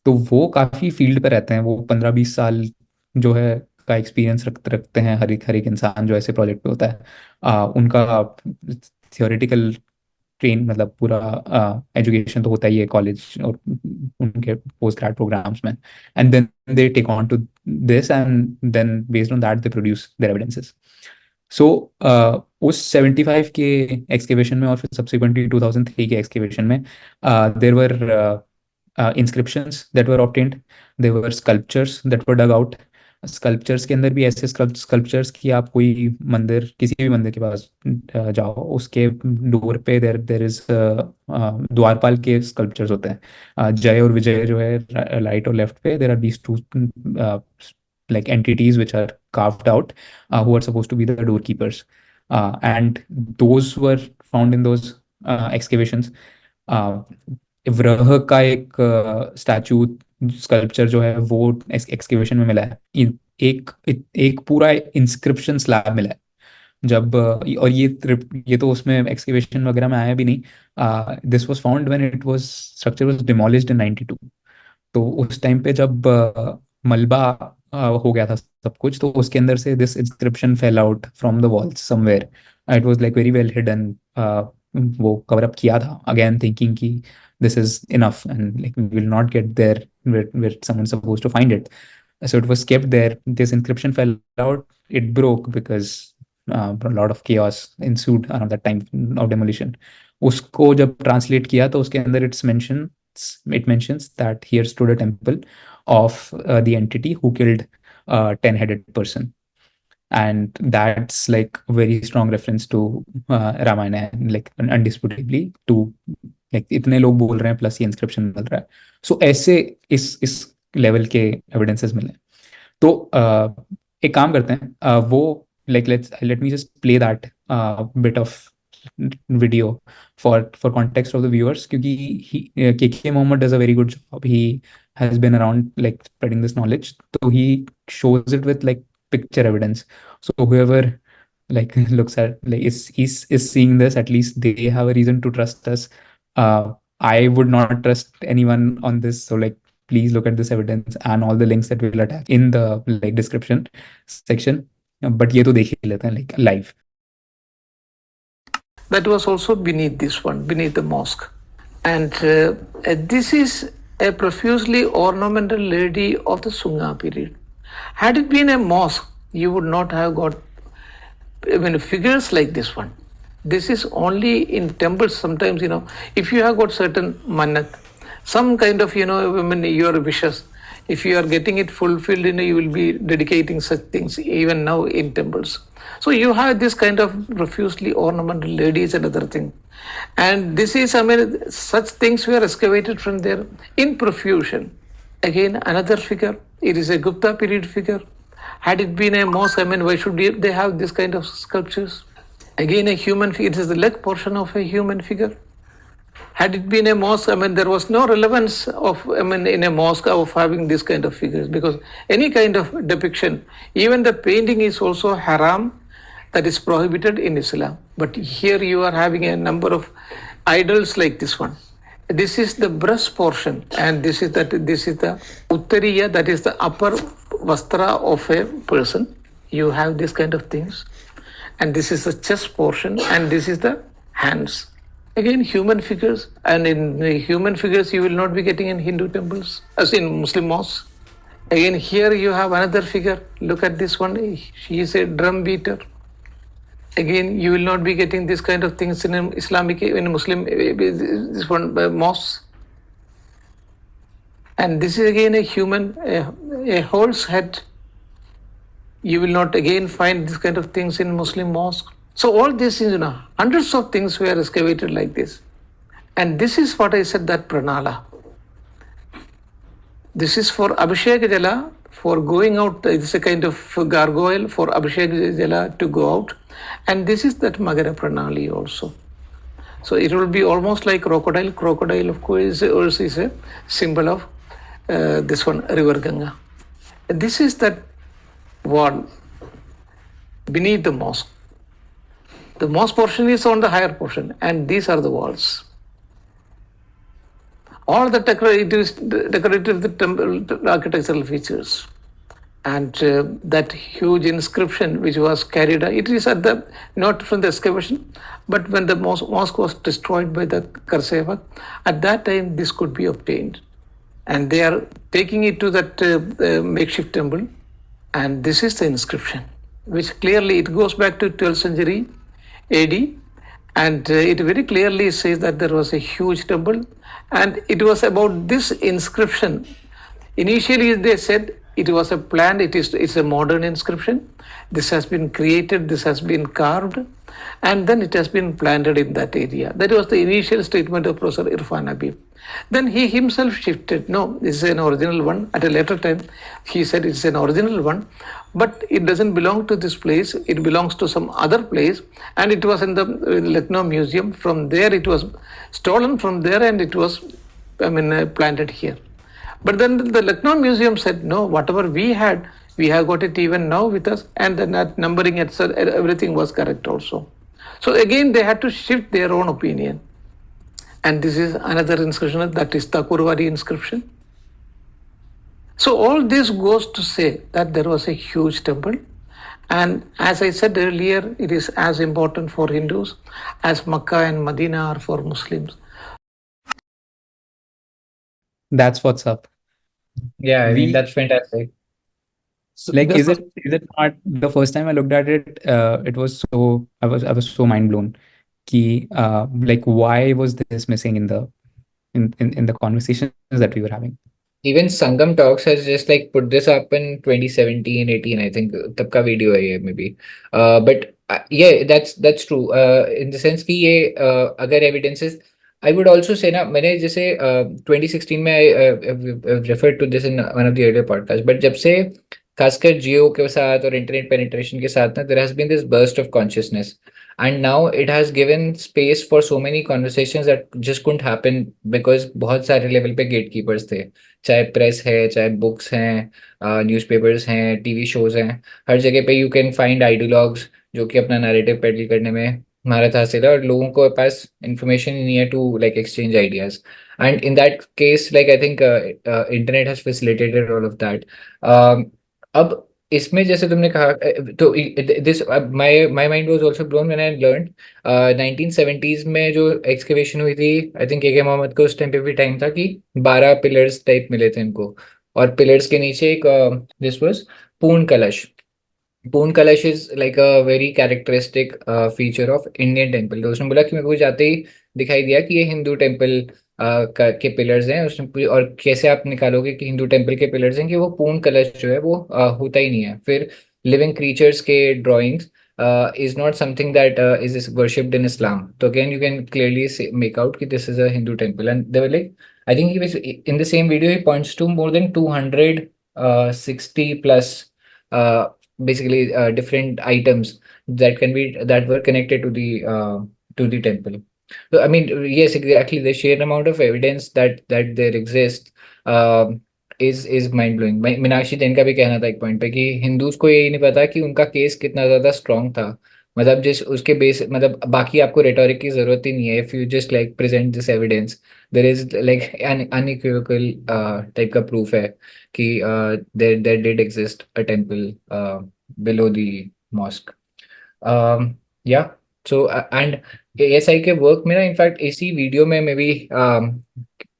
तो वो काफ़ी फील्ड पे रहते हैं, वो 15-20 साल जो है का एक्सपीरियंस रखते हैं हर एक इंसान जो ऐसे प्रोजेक्ट पे होता है। उनका थियोरेटिकल ट्रेन मतलब पूरा एजुकेशन तो होता ही है कॉलेज और उनके पोस्ट ग्रेड प्रोग्राम्स में, and then they take on to this, and then based on that they produce their evidences. So उस 75 के एक्सकेवेशन में और फिर सब्सिक्वेंटली 2003 के एक्सकेवेशन में there were inscriptions that were obtained, there were sculptures that were dug out, sculptures के अंदर भी ऐसे स्कल्पचर्स की आप कोई मंदिर, किसी भी मंदिर के पास जाओ, उसके डोर पे देर इज द्वारपाल के स्कल्पचर्स होते हैं। जय और विजय जो है, राइट और लेफ्ट पे, there are these two like entities which are carved out, who are supposed to be the doorkeepers, and those were found in those excavations. व्रह का एक स्टैचू स्कल्पचर जो है वो एक्सकेवेशन में मिला है। एक पूरा इंस्क्रिप्शन स्लैब मिला है। जब और ये तो उसमें एक्सकेवेशन वगैरह में आया भी नहीं। This was found when it was structure was demolished in 92। तो उस टाइम पे जब मलबा हो गया था सब कुछ, तो उसके अंदर से this inscription fell out from the walls somewhere. It was like very well hidden. वो कवर अप किया था अगेन, थिंकिंग कि this is enough and like we will not get there where someone's supposed to find it. So it was kept there. This inscription fell out. It broke because a lot of chaos ensued around that time of demolition. उसको जब translate किया तो उसके अंदर it mentions that here stood a temple of the entity who killed a 10-headed person, and that's like a very strong reference to Ramayana, like undisputably to like इतने लोग बोल रहे हैं प्लस ये इंस्क्रिप्शन मिल रहा है। सो ऐसे इस लेवल के एविडेंसेस मिले। तो एक काम करते हैं, वो like let me just play that bit of video for context of the viewers, क्योंकि KK Mohammed does a very good job. He has been around like spreading this knowledge, so he shows it with like picture evidence. So whoever like looks at like is seeing this, at least they have a reason to trust us. I would not trust anyone on this, so like please look at this evidence and all the links that we will attach in the like description section. But ये तो देख ही लेते हैं like live. That was also beneath this one, beneath the mosque. And this is a profusely ornamental lady of the Sunga period. Had it been a mosque, you would not have got figures like this one. This is only in temples. Sometimes, if you have got certain mannat, some kind of, your wishes, if you are getting it fulfilled, you will be dedicating such things even now in temples. So you have this kind of profusely ornamental ladies and other thing. And this is, such things were excavated from there in profusion. Again, another figure. It is a Gupta period figure. Had it been a mosque, why should they have this kind of sculptures? Again, a human figure. It is the leg portion of a human figure. Had it been a mosque, there was no relevance of, in a mosque of having this kind of figures, because any kind of depiction, even the painting is also haram, that is prohibited in Islam. But here you are having a number of idols like this one. This is the breast portion, and this is the uttariya, that is the upper vastra of a person. You have this kind of things. And this is the chest portion, and this is the hands. Again, human figures, and in the human figures you will not be getting in Hindu temples, as in Muslim mosques. Again, here you have another figure. Look at this one. She is a drum beater. Again, you will not be getting this kind of things in Islamic, in Muslim, this one mosques. And this is again a human, a horse head. You will not again find this kind of things in Muslim mosque. So all these things, hundreds of things were excavated like this. And this is what I said, that pranala. This is for Abhishek Jala, for going out. It's a kind of gargoyle for Abhishek Jala to go out. And this is that Magara Pranali also. So it will be almost like crocodile. Crocodile, of course, also is a symbol of this one, River Ganga. This is that wall beneath the mosque. The mosque portion is on the higher portion, and these are the walls. All the decorative the temple architectural features, and that huge inscription which was carried. It is at the not from the excavation, but when the mosque was destroyed by the Karsevak, at that time this could be obtained, and they are taking it to that makeshift temple. And this is the inscription, which clearly it goes back to 12th century AD, and it very clearly says that there was a huge temple, and it was about this inscription. Initially, they said It was a planned, it's a modern inscription. This has been created, this has been carved, and then it has been planted in that area. That was the initial statement of Professor Irfan Habib. Then he himself shifted. No, this is an original one. At a later time, he said it's an original one, but it doesn't belong to this place. It belongs to some other place, and it was in the Lucknow Museum. From there, it was stolen from there, and it was, planted here. But then the Lucknow Museum said, no, whatever we had, we have got it even now with us, and then that numbering, etc., everything was correct also. So again, they had to shift their own opinion. And this is another inscription, that is Takurwadi inscription. So all this goes to say that there was a huge temple. And as I said earlier, it is as important for Hindus as Makkah and Medina are for Muslims. That's what's up. Yeah, I mean, We that's fantastic. So like, just is it not the first time I looked at it? It was so I was so mind blown. Like, why was this missing in the conversations that we were having? Even Sangam Talks has just like put this up in 2017, 18, I think. तब का video है ये maybe. But yeah, that's true. In the sense कि ये अगर evidences, I would also say ना, मैंने जैसे 2016 में I referred to this in one of the earlier podcasts. But जब से खासकर जियो के साथ और इंटरनेट पेनिट्रेशन के साथ ना, there has been this burst of consciousness. And now it has given space for so many conversations that just couldn't happen because बहुत सारे लेवल पे gatekeepers थे. चाहे प्रेस है, चाहे बुक्स हैं, न्यूज़पेपर्स हैं, टीवी शोज हैं, हर जगह पे यू कैन फाइंड आइडियोलॉग्स जो कि अपना नैरेटिव पेडल करने में महारत हासिल है और लोगों को पास इंफॉर्मेशन ही नहीं है to like exchange ideas. And in that case like I think internet has facilitated all of that. अब इसमें जैसे तुमने कहा तो this my mind was also blown when I learned 1970s में जो एक्सकेवेशन हुई थी. आई थिंक के मोहम्मद को उस टाइम पे भी टाइम था कि 12 पिलर्स टाइप मिले थे इनको और पिलर्स के नीचे एक दिस वाज पूर्ण कलश. पूर्ण कलश is like a very characteristic feature of Indian temple. तो उसने बोला कि मेरे को जाते ही दिखाई दिया कि ये हिंदू टेम्पल के पिलर्स हैं. उसने और कैसे आप निकालोगे कि हिंदू टेम्पल के पिलर्स हैं कि वो पूर्ण कलश जो है वो होता ही नहीं है. फिर लिविंग क्रीचर्स के drawings is not something that is worshipped in Islam. So again, you can clearly make out that this is a Hindu temple. And they were like, I think he was in the same video, he points to more than 260 plus basically different items that were connected to the temple. So I mean, yes, exactly. The sheer amount of evidence that there exists is mind blowing. Meenakshi Jain का भी कहना था एक point पे कि Hindus को यही नहीं पता कि उनका केस कितना ज्यादा स्ट्रांग था. मतलब जिस उसके बेस मतलब बाकी आपको रेटोरिक की जरूरत ही नहीं है. If you just like present this evidence there is like an unequivocal type का प्रूफ है कि there did exist a temple below the mosque. Yeah. So and ASI के work में ना इनफैक्ट इसी वीडियो में may be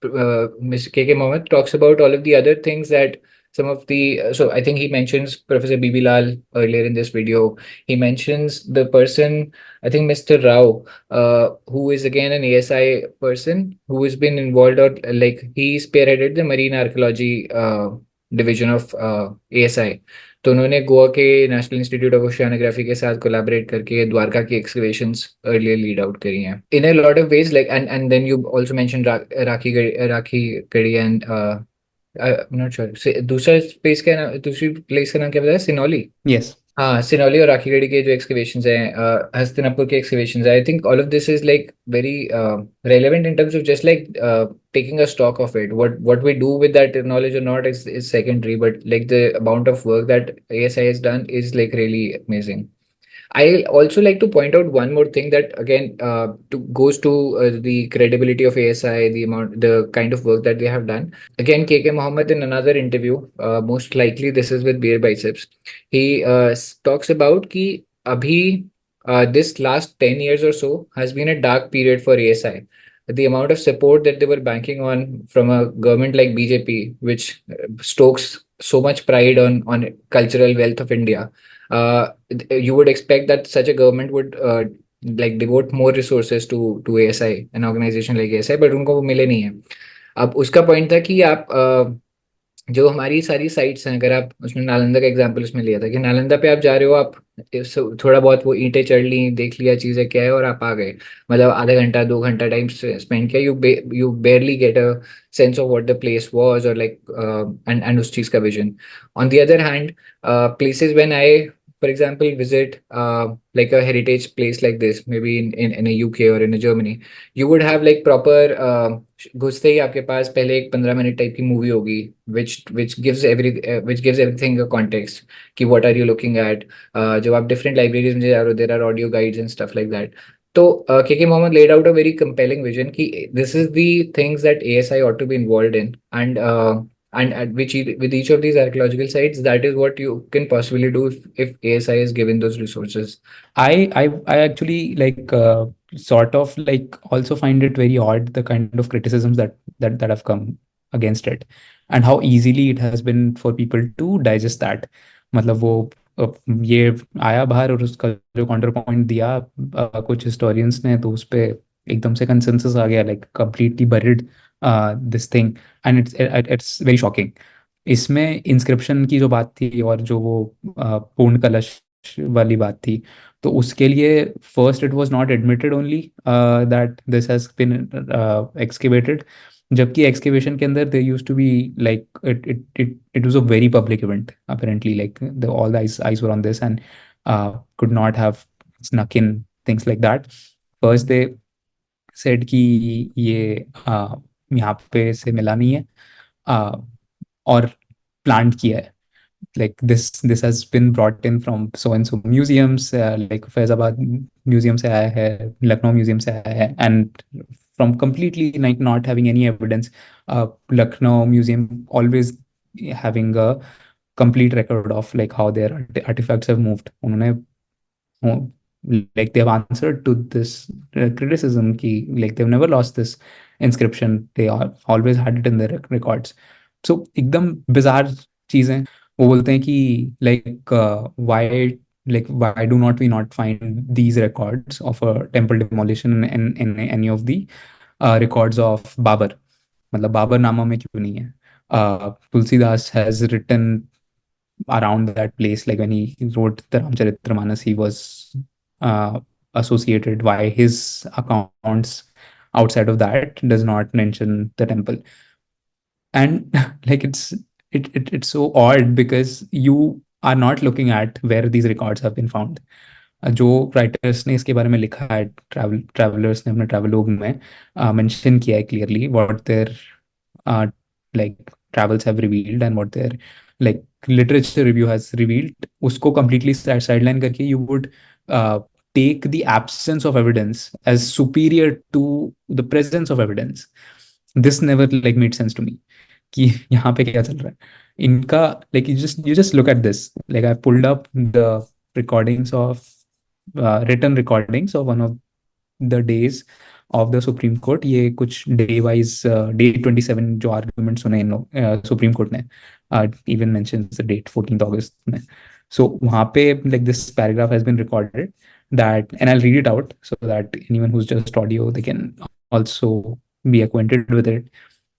Mr. K.K. Mohammed talks about all of the other things that some of the so I think he mentions Professor B.B. Lal earlier in this video. He mentions the person, I think Mr. Rao, who is again an ASI person who has been involved or like he spearheaded the marine archaeology division of ASI. तो उन्होंने गोवा के national institute of ओशियानोग्राफी के साथ collaborate करके द्वारका की excavations earlier lead out करी हैं in a lot of ways like and then you also mention Rakhi Garhi and I am not sure दूसरा स्पेस का दूसरी प्लेस का नाम क्या बताया सिनौली. Yes. हाँ सिनौली और राखीगढ़ी के जो एक्सकवेशंस हैं हस्तिनापुर के excavations I think all of this is like very relevant in terms of just like taking a stock of it. What we do with that knowledge or not is secondary, but like the amount of work that ASI has done is like really amazing. I also like to point out one more thing that again goes to the credibility of ASI, the kind of work that they have done. Again, KK Mohammed in another interview, most likely this is with Beer Biceps, he talks about कि अभी this last 10 years or so has been a dark period for ASI. The amount of support that they were banking on from a government like BJP, which stokes so much pride on cultural wealth of India. You would expect that such a government would like devote more resources to ASI, an organization like ASI, but उनको वो मिले नहीं है. अब उसका point था कि आप जो हमारी सारी साइट्स हैं, अगर आप उसमें नालंदा का एग्जांपल उसमें लिया था कि नालंदा पे आप जा रहे हो, आप थोड़ा बहुत वो ईंटें चढ़ ली, देख लिया चीज़ें क्या है और आप आ गए, मतलब आधा घंटा 2 घंटा टाइम स्पेंड किया, you बेयरली get a sense of what the place was और लाइक एंड उस चीज़ का vision. On the other hand, places when I, for example, visit like a heritage place like this, maybe in a UK or in a Germany, you would have like proper घुसते ही आपके पास पहले एक 15 minute type की movie होगी, which gives everything a context कि what are you looking at. जब आप different libraries में जा रहे हो, there are audio guides and stuff like that. तो KK Mohammed laid out a very compelling vision कि this is the things that ASI ought to be involved in, and at with each of these archaeological sites, that is what you can possibly do if ASI is given those resources. I actually like sort of like also find it very odd the kind of criticisms that have come against it and how easily it has been for people to digest that. मतलब वो ये आया बाहर और उसका जो counter point दिया कुछ हिस्टोरियंस ने, तो उस पे एकदम से कंसेंसस आ गया, like completely buried this thing, and it's very shocking. इसमें इंस्क्रिप्शन की जो बात थी और जो वो पूर्ण कलश वाली बात थी, तो उसके लिए first it was not admitted only that this has been excavated, जबकि एक्सकेवेशन के अंदर they used to be like it was a very public event apparently, like the all the eyes were on this and could not have snuck in things like that. First they said कि ये यहाँ पे से मिला नहीं है और plant किया है, like this has been brought in from so and so museums, like Faizabad museum से आया है, लखनऊ म्यूजियम से आया है, and from completely like not having any evidence, Lucknow museum always having a complete record of like how their artifacts have moved. उन्होंने like they've answered to this criticism ki, like they've never lost this inscription, they are always had it in their records. So एकदम bizarre चीजें. वो बोलते हैं कि like why do not we not find these records of a temple demolition in any of the records of Babur. मतलब बाबर नामा में क्यों नहीं है? Tulsidas has written around that place, like when he wrote the Ramcharitramanas, he was associated, why his accounts outside of that does not mention the temple. And like it's so odd because you are not looking at where these records have been found. जो writers ने इसके बारे में लिखा है, travellers ने अपने ट्रैवलोग में मेंशन किया है clearly what there like travels have revealed and what their like literature review has revealed, उसको completely sideline करके you would take the absence of evidence as superior to the presence of evidence. This never like made sense to me कि यहाँ पे क्या चल रहा है इनका. Like you just look at this, like I pulled up the recordings of written recordings of one of the days of the Supreme Court. ये कुछ डे वाइज डे 27 जो आर्गुमेंट सुने इन लोग सुप्रीम कोर्ट ने, even mentions the date 14th August में. So वहाँ पे like this paragraph has been recorded that, and I'll read it out so that anyone who's just audio they can also be acquainted with it.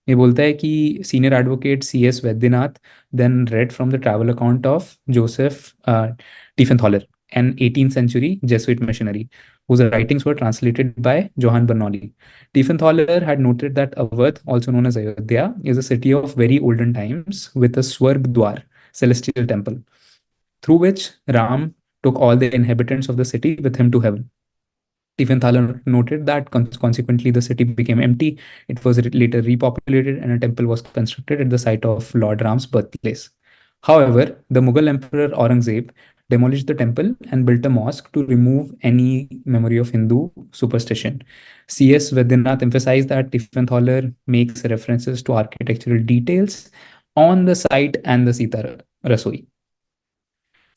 ये बोलता है कि senior advocate C.S. Vaidyanathan then read from the travel account of Joseph Tiefenthaler, an 18th century Jesuit missionary whose writings were translated by Johann Bernoulli. Tiefenthaler had noted that Awadh, also known as Ayodhya, is a city of very olden times with a Swarg Dwar, celestial temple, through which Ram took all the inhabitants of the city with him to heaven. Tiefenthaler noted that consequently the city became empty. It was later repopulated and a temple was constructed at the site of Lord Ram's birthplace. However, the Mughal Emperor Aurangzeb demolished the temple and built a mosque to remove any memory of Hindu superstition. C.S. Vaidyanath emphasized that Tiefenthaler makes references to architectural details on the site and the Sita Rasoi.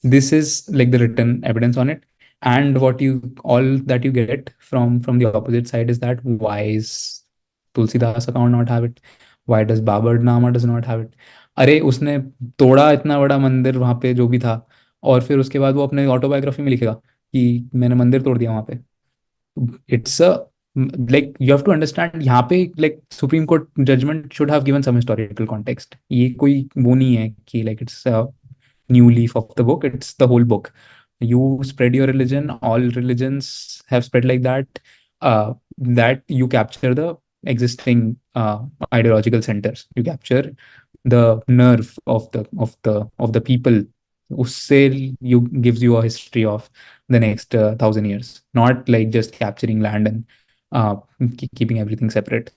This is like the written evidence on it. And what you all that you get from the opposite side is that why is Tulsidas account not have it? Why does Babar Nama does not have it? अरे उसने तोड़ा इतना बड़ा मंदिर वहां पे जो भी था, और फिर उसके बाद वो अपने ऑटोबायोग्राफी में लिखेगा कि मैंने मंदिर तोड़ दिया वहां पे. It's a like you have to understand यहाँ पे like Supreme Court judgment should have given some historical context. ये कोई वो नहीं है कि like it's a new leaf of the book, it's the whole book. You spread your religion, all religions have spread like that, that you capture the existing ideological centers, you capture the nerve of the people. उससे you gives you a history of the next 1,000 years, not like just capturing land and uh, keeping everything separate.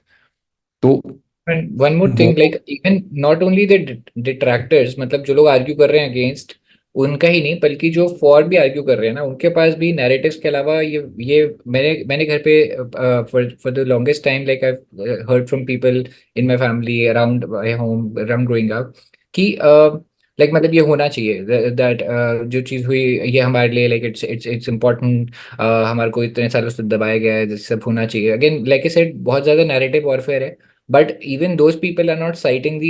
तो And one more वो thing, like even not only the detractors, मतलब जो लोग argue कर रहे हैं against, उनका ही नहीं बल्कि जो फॉर भी आर्ग्यू कर रहे हैं ना, उनके पास भी नैरेटिव्स के अलावा ये मैंने घर पे for the longest time, like I heard from people in my family around my home around growing up कि लाइक मतलब ये होना चाहिए दैट जो चीज़ हुई ये हमारे लिए लाइक इट्स इम्पोर्टेंट, हमारे को इतने सालों से दबाया गया है, जैसे सब होना चाहिए। अगेन लाइक आई सेड, बहुत ज़्यादा नैरेटिव वॉरफेयर है, but even those people are not citing the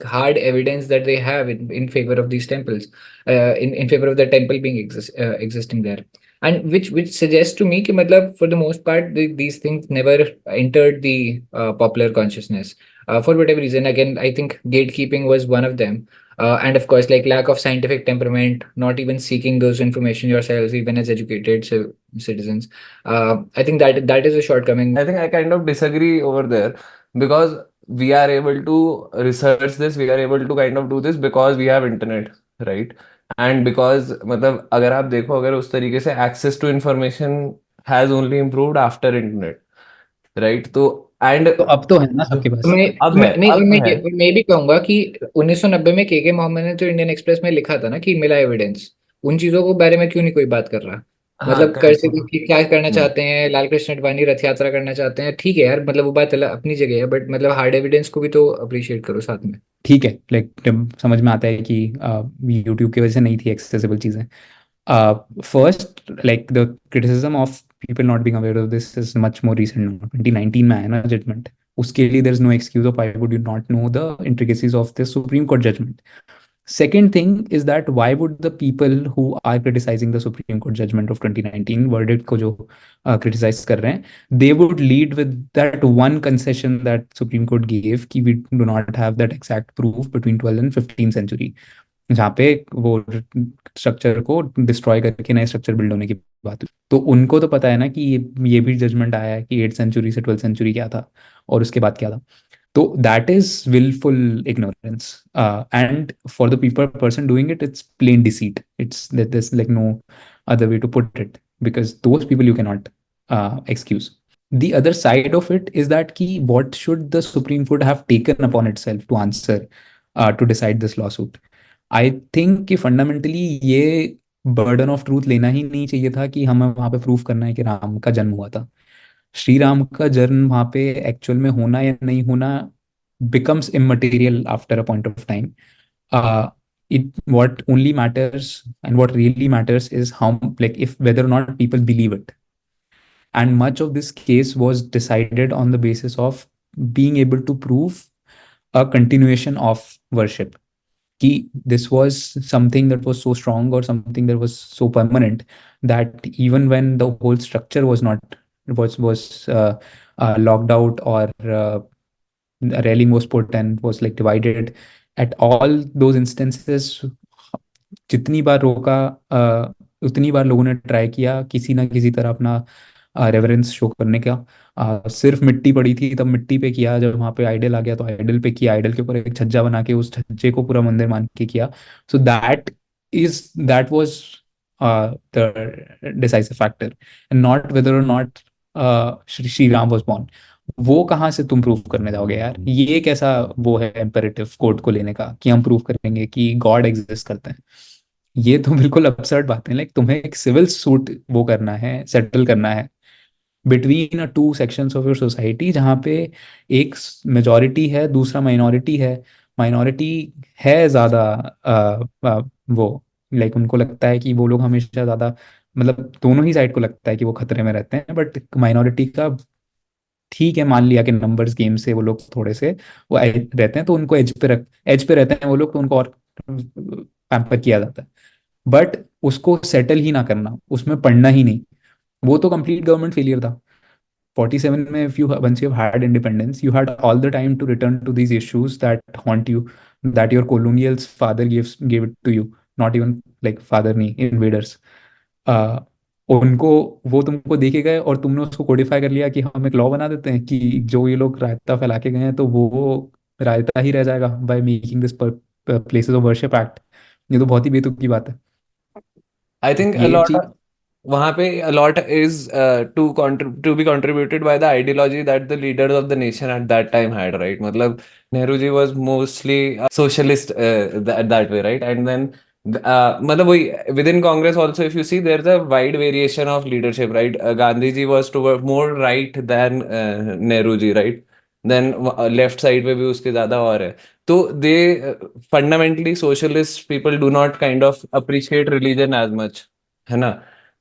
hard evidence that they have in favor of these temples, in favor of the temple being existing there, and which suggests to me कि मतलब for the most part these things never entered the popular consciousness for whatever reason. Again, I think gatekeeping was one of them, and of course like lack of scientific temperament, not even seeking those information yourselves even as educated citizens. I think that is a shortcoming. I think I kind of disagree over there because we are able to research this, we are able to kind of do this because we have internet, right? And because मतलब अगर आप देखो, अगर उस तरीके से access to information has only improved after internet, right? तो and तो अब तो है ना जो सबके पास। अब है, नहीं, अब है। मैं भी कहूंगा कि 1990 में के मोहम्मद ने तो इंडियन एक्सप्रेस में लिखा था ना कि मिला एविडेंस, उन चीजों के बारे में क्यों नहीं कोई बात कर रहा? हाँ मतलब कर करेक्ट। से कि क्या करना हम्म। चाहते हैं, लाल कृष्ण आडवाणी रथ यात्रा करना चाहते हैं, ठीक है यार, मतलब वो बात अपनी जगह है, बट मतलब हार्ड एविडेंस को भी तो अप्रिशिएट करो साथ में। ठीक है, लाइक समझ में आता है कि यूट्यूब की वजह से नहीं थी एक्सेसिबल चीज़ें। First, like the criticism of people not being aware of this is much more recent. 2019 में आया ना जजमेंट, उसके लिए there is no excuse of why would you not know the intricacies of the Supreme Court judgement. Second thing is that why would the people who are criticizing the Supreme Court judgment of 2019 verdict को जो criticize कर रहे हैं, they would lead with that one concession that Supreme Court gave कि we do not have that exact proof between 12th and 15th century, जहाँ पे वो structure को डिस्ट्रॉय करके नए स्ट्रक्चर बिल्ड होने की बात हुई। तो उनको तो पता है ना कि ये भी जजमेंट आया है कि 8th सेंचुरी से 12th सेंचुरी क्या था और उसके बाद क्या था। So that is willful ignorance, and for the person doing it, it's plain deceit. It's that there's like no other way to put it, because those people you cannot excuse. The other side of it is that ki, what should the Supreme Court have taken upon itself to answer, to decide this lawsuit? I think कि fundamentally ये burden of truth लेना ही नहीं चाहिए था कि हमें वहाँ पे प्रूफ करना है कि राम का जन्म हुआ था। श्री राम का जन्म वहाँ पे एक्चुअल में होना या नहीं होना becomes immaterial after a point of time. What only matters and what really matters is how, like, if whether or not people believe it. And much of this case was decided on the basis of being able to prove a continuation of worship. Ki this was something that was so strong or something that was so permanent that even when the whole structure was not locked out, or a railing was put and was like divided, at all those instances जितनी बार रोका, उतनी बार लोगों ने try किया किसी ना किसी तरह अपना रेवरेंस शो करने का। सिर्फ मिट्टी पड़ी थी तब मिट्टी पे किया, जब वहाँ पे आइडल आ गया तो आइडल पे किया, आइडल के ऊपर एक छज्जा बना के उस छज्जे को पूरा मंदिर मान के किया। So that was the decisive factor, and not whether or not Shri Ram was born. वो कहाँ से तुम प्रूव करने जाओगे यार? ये कैसा वो है इम्पेरेटिव कोर्ट को लेने का कि हम प्रूव करेंगे कि गॉड एग्जिस्ट करते हैं? ये तो बिल्कुल absurd बात है। लाइक तुम्हें एक सिविल सूट वो करना है, सेटल करना है between two sections of your society, जहाँ पे एक मेजॉरिटी है, दूसरा माइनॉरिटी है। माइनॉरिटी है ज़्यादा वो, लाइक उनको लगता है कि वो लोग हमेशा ज़्यादा, मतलब दोनों ही साइड को लगता है कि वो खतरे में रहते हैं, बट माइनॉरिटी का ठीक है, मान लिया कि नंबर्स गेम से वो लोग थोड़े से वो रहते हैं, तो उनको एज पे रहते हैं वो लोग, तो उनको और पैम्पर किया जाता है। बट उसको सेटल ही ना करना, उसमें पढ़ना ही नहीं, वो तो कंप्लीट गवर्नमेंट फेलियर था। 47 में, if you once you've had independence, you had all the time to return to these issues that haunt you, that your colonial's father gave it to you, not even like father नहीं, invaders. uh, उनको, वो तुमको देके गए और तुमने उसको Codify कर लिया कि हम एक लॉ बना देते हैं कि जो ये लोग रायता फैला के गए हैं तो वो रायता ही रह जाएगा by making this places of worship act. ये तो बहुत ही बेतुकी बात है. I think a ये lot चीज वहाँ पे a lot is to be contributed by the ideology that the leaders of the nation at that time had, right? मतलब Nehru ji was mostly a socialist that way, right? And then मतलब वही within Congress also, if you see, there's a wide variation of leadership, right? Gandhi ji was toward more right than Nehru ji, right? Then left side पे भी उसके ज्यादा और है. तो they fundamentally socialist people do not kind of appreciate religion as much, है ना?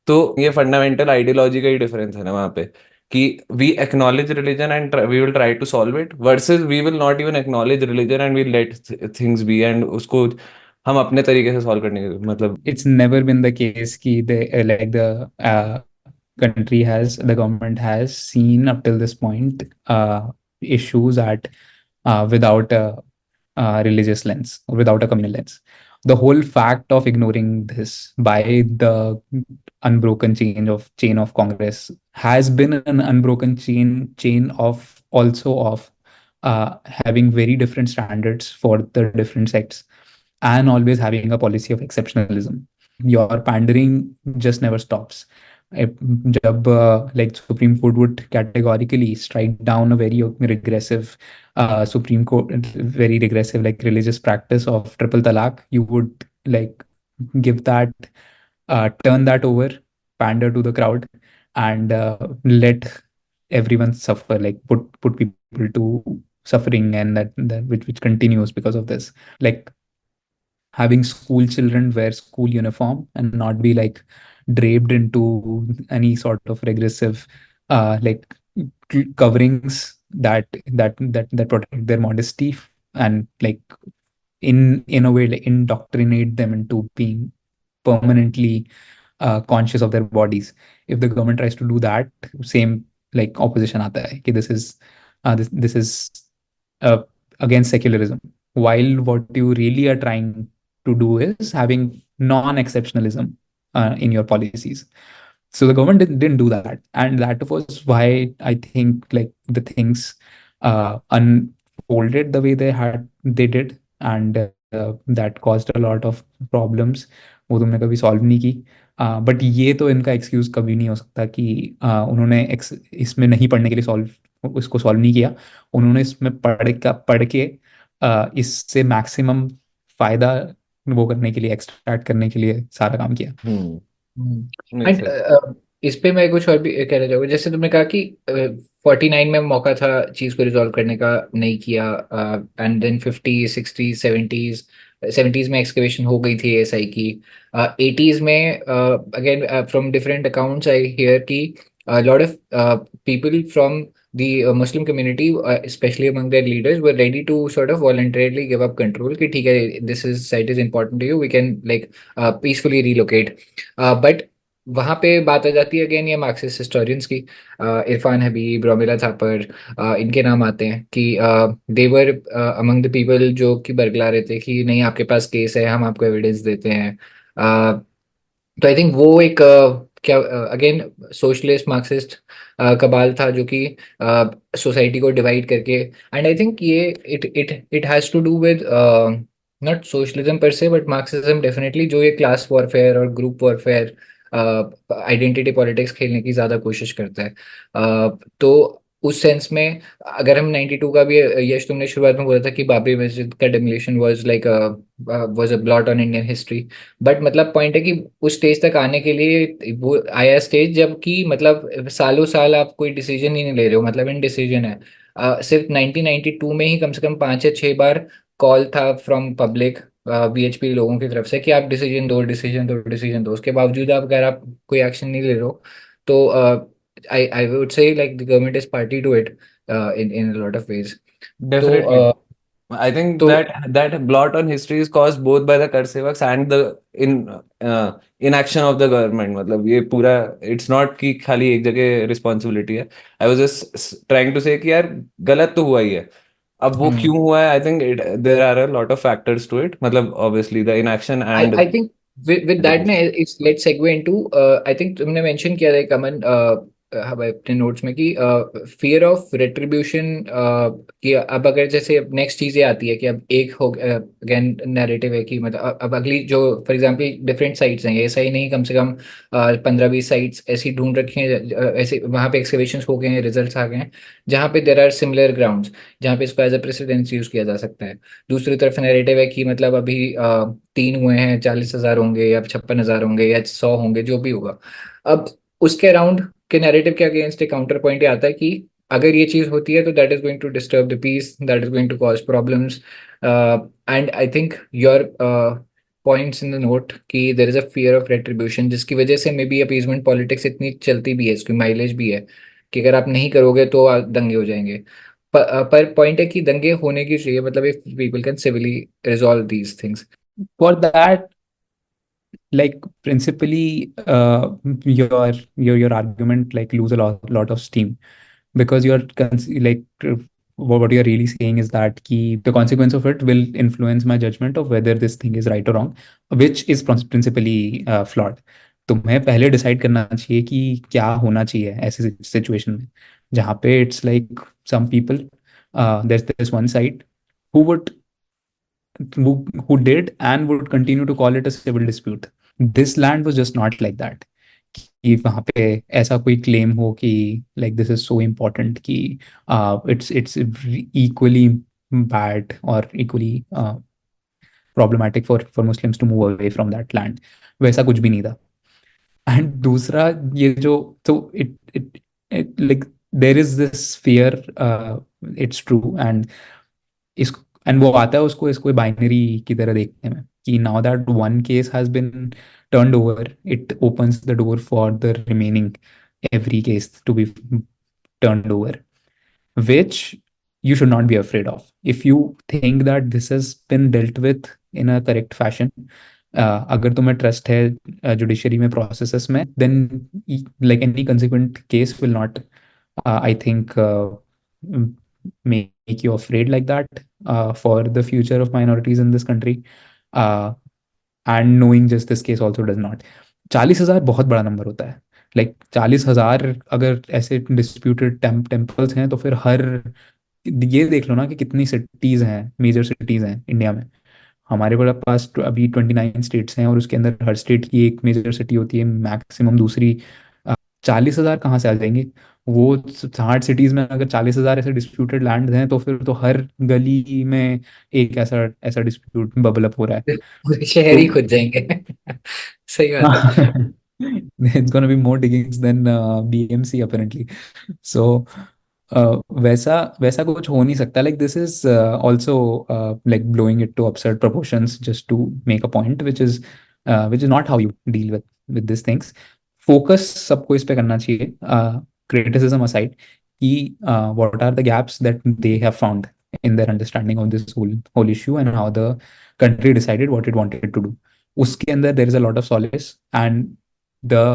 तो ये फंडामेंटल आइडियोलॉजी का ही डिफरेंस है ना वहाँ पे, कि we acknowledge religion and we will try to solve it, versus we will not even acknowledge religion and we let things be, and उसको हम अपने तरीके से सॉल्व करने के मतलब. it's never been the case कि like the country has, the government has seen up till this point issues at without a religious lens or without a communal lens. The whole fact of ignoring this by the unbroken chain of Congress has been an unbroken chain of also of having very different standards for the different sects and always having a policy of exceptionalism. Your pandering just never stops. जब like Supreme Court would categorically strike down a very regressive Supreme Court, very regressive like religious practice of triple talaq, you would like give that, turn that over, pander to the crowd, and let everyone suffer, like put people to suffering, and that which continues because of this. Like having school children wear school uniform and not be like draped into any sort of regressive like coverings that protect their modesty, and like in a way like indoctrinate them into being permanently conscious of their bodies. If the government tries to do that, same like opposition आता है कि this is uh, against secularism, while what you really are trying to do is having non-exceptionalism in your policies. So the government didn't do that, and that was why I think like the things unfolded the way they did, and that caused a lot of problems. वो तुमने कभी solve नहीं की. But ये तो इनका excuse कभी नहीं हो सकता कि उन्होंने इसमें नहीं पढ़ने के लिए इसको सॉल्व नहीं किया. उन्होंने इसमें पढ़ के इससे मैक्सिमम फायदा वो करने के लिए, एक्सट्रैक्ट करने के लिए सारा काम किया. Makes and sense. इस पे मैं कुछ और भी कहना चाहूँगा. जैसे तुमने कहा कि 49 में मौका था चीज को रिजॉल्व करने का, नहीं किया. एंड देन 50, 60, 70s में एक्सकवेशन हो गई थी एएसआई की. 80s में again from different accounts I hear कि lot of people from the Muslim community, especially among their leaders, were ready to sort of voluntarily give up control. कि ठीक है, this site is important to you, we can like peacefully relocate. But वहाँ पे बात आ जाती है again ये Marxist historians की. इरफान हबीब, रोमिला थापर, इनके नाम आते हैं कि देवर अमंग द पीपल जो कि बरगला रहे थे कि नहीं आपके पास केस है, हम आपको एविडेंस देते हैं. तो आई थिंक वो एक क्या अगेन सोशलिस्ट मार्क्सिस्ट कबाल था जो कि सोसाइटी को डिवाइड करके. एंड आई थिंक ये it has to do with not socialism per se but Marxism definitely, जो ये क्लास वॉरफेयर और ग्रुप वॉरफेयर आइडेंटिटी पॉलिटिक्स खेलने की ज़्यादा कोशिश करता है. तो उस सेंस में अगर हम 92 का भी, यश तुमने शुरुआत में बोला था कि बाबरी मस्जिद का demolition was a blot on Indian history. But मतलब पॉइंट है कि उस स्टेज तक आने के लिए वो आया स्टेज जबकि मतलब सालों साल आप कोई डिसीजन ही नहीं ले रहे हो, मतलब इनडिसीजन है. सिर्फ 1992 में ही कम से कम 5 या 6 बार कॉल था फ्रॉम पब्लिक वीएचपी लोगों की तरफ से कि आप डिसीजन दो, डिसीजन दो, डिसीजन दो. उसके बावजूद आप अगर आप कोई एक्शन नहीं ले रहे हो तो I would say like the government is party to it in a lot of ways. तो Definitely. I think तो that blot on history is caused both by the Karsevaks and the in inaction of the government. मतलब ये पूरा it's not कि खाली एक जगह responsibility है. I was just trying to say कि यार गलत तो हुआ ही है. अब वो क्यों हुआ है? I think there are a lot of factors to it. मतलब obviously the inaction and I think with that ना it's let's segue into I think तुमने mention किया था कमन हमारे अपने नोट्स में कि फियर ऑफ रेट्रीब्यूशन कि अब अगर जैसे नेक्स्ट चीजें आती है कि अब एक हो अगेन नैरेटिव है कि मतलब अब अगली जो फॉर एग्जांपल डिफरेंट साइट्स हैं ऐसा ही नहीं कम से कम 15-20 साइट्स ऐसी ढूंढ रखी हैं ऐसे वहाँ पे एक्सकवेशन हो गए हैं रिजल्ट्स आ गए हैं जहाँ पे देर आर सिमिलर ग्राउंड्स जहाँ पे इसको एज अ प्रेसिडेंस यूज किया जा सकता है। दूसरी तरफ नैरेटिव है कि मतलब अभी 3 हुए हैं 40,000 होंगे या 56,000 होंगे या 100 होंगे जो भी होगा। अब उसके अराउंड के नैरेटिव के अगेंस्ट एक काउंटर पॉइंट ये आता है कि अगर ये चीज होती है तो that is going to disturb the peace that is going to cause problems and I think your points in the note कि there is a fear of retribution जिसकी वजह से मे बी अपीजमेंट पॉलिटिक्स इतनी चलती भी है इसकी mileage भी है कि अगर आप नहीं करोगे तो दंगे हो जाएंगे। पर पॉइंट है कि दंगे होने की चाहिए मतलब if people can civilly resolve these things. For that, like principally, your argument like lose a lot of steam, because like what you're really saying is that the consequence of it will influence my judgment of whether this thing is right or wrong, which is principally flawed. तुम्हें पहले decide करना चाहिए कि क्या होना चाहिए ऐसे situation में जहाँ पे it's like some people there's this one side who would who did and would continue to call it a civil dispute. This land was just not like that, कि वहाँ पे ऐसा कोई क्लेम हो कि like this is so important कि it's equally bad or equally problematic for Muslims to move away from that land. वैसा कुछ भी नहीं था। एंड दूसरा ये जो तो it like there is this fear, it's true, and इस एंड वो आता है उसको इसको बाइनरी की तरह देखने में कि now that one case has been turned over, it opens the door for the remaining every case to be turned over, which you should not be afraid of. If you think that this has been dealt with in a correct fashion, अगर तुम्हें trust है judiciary में processes में, then like any consequent case will not I think make you afraid like that for the future of minorities in this country. And knowing just this case also does not. 40,000 बहुत बड़ा number होता है। Like 40,000 अगर ऐसे disputed temples हैं तो फिर हर ये देख लो ना कि कितनी सिटीज हैं, मेजर सिटीज हैं इंडिया में। हमारे पास अभी 29 स्टेट्स हैं और उसके अंदर हर स्टेट की एक मेजर सिटी होती है, मैक्सिमम दूसरी। 40,000 कहाँ से आ जाएंगे? वो 60 सिटीज में अगर 40,000 ऐसे डिस्प्यूटेड लैंड हैं तो फिर तो हर गली में एक ऐसा ऐसा डिस्प्यूट बबल अप हो रहा है। पूरे शहर तो ही खुद जाएंगे। सही बात है। it's gonna be more diggings than BMC apparently. So वैसा वैसा कुछ हो नहीं सकता। Like this is also like blowing it to absurd proportions just to make a point, which is not how you deal with these things. Focus सबको इस पे करना चाहिए, criticism aside, कि what are the gaps that they have found in their understanding of this whole issue and how the country decided what it wanted to do. उसके अंदर there is a lot of solace, and the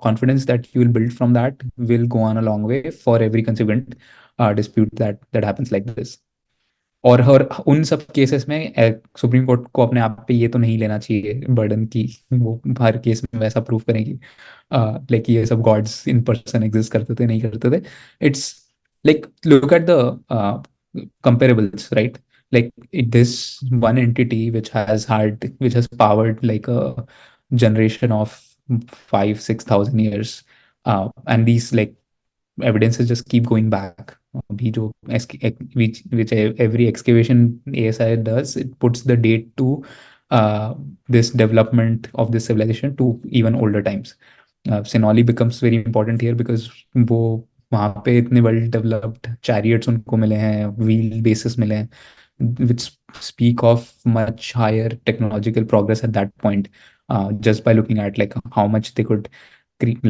confidence that you will build from that will go on a long way for every consequent dispute that happens like this. और हर उन सब cases में supreme court को अपने आप पे ये तो नहीं लेना चाहिए बर्डन की वो हर केस में वैसा प्रूव करेंगी लाइक ये सब गॉड्स इन पर्सन एग्जिस्ट करते थे नहीं करते थे। It's like look at the comparables, right? Like this one entity which has powered like a generation of 5,000-6,000 years, and these like evidences just keep going back. अभी जो which every excavation ASI does, it puts the date to this development of this civilization to even older times. Sinoli becomes very important here because वो वहाँ पे इतने well developed chariots उनको मिले हैं, wheel basis मिले हैं, which speak of much higher technological progress at that point, just by looking at like how much they could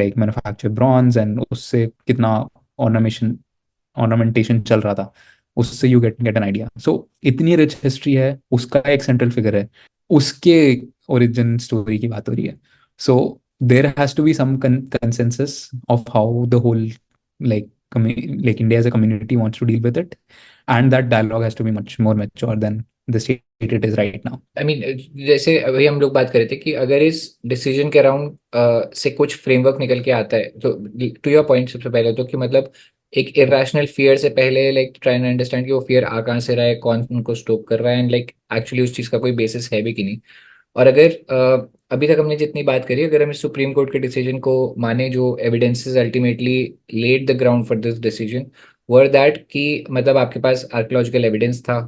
like manufacture bronze, and उससे कितना ornamentation चल रहा था। उससे यू गेट एन आइडिया. सो इतनी रिच हिस्ट्री है, उसका एक सेंट्रल फिगर है, उसके ओरिजिन स्टोरी की बात हो रही है. So there has to be some consensus of how the whole like like India as a community wants to deal with it, and that dialogue has to be much more mature than the state it is right now. I mean जैसे अभी हम लोग बात कर रहे थे कि अगर इस डिसीजन के अराउंड से कुछ फ्रेमवर्क निकल के आता है, तो टू योर पॉइंट सबसे पहले तो कि मतलब एक इरेशनल फियर से पहले लाइक ट्राई एंड अंडरस्टैंड कि वो फियर आ कहाँ से रहा है, कौन उनको स्टोक कर रहा है, एंड लाइक एक्चुअली उस चीज़ का कोई बेसिस है भी कि नहीं. और अगर अभी तक हमने जितनी बात करी, अगर हम इस सुप्रीम कोर्ट के डिसीजन को माने, जो evidences ultimately lead the ground for this decision were that कि मतलब आपके पास आर्कियोलॉजिकल एविडेंस था,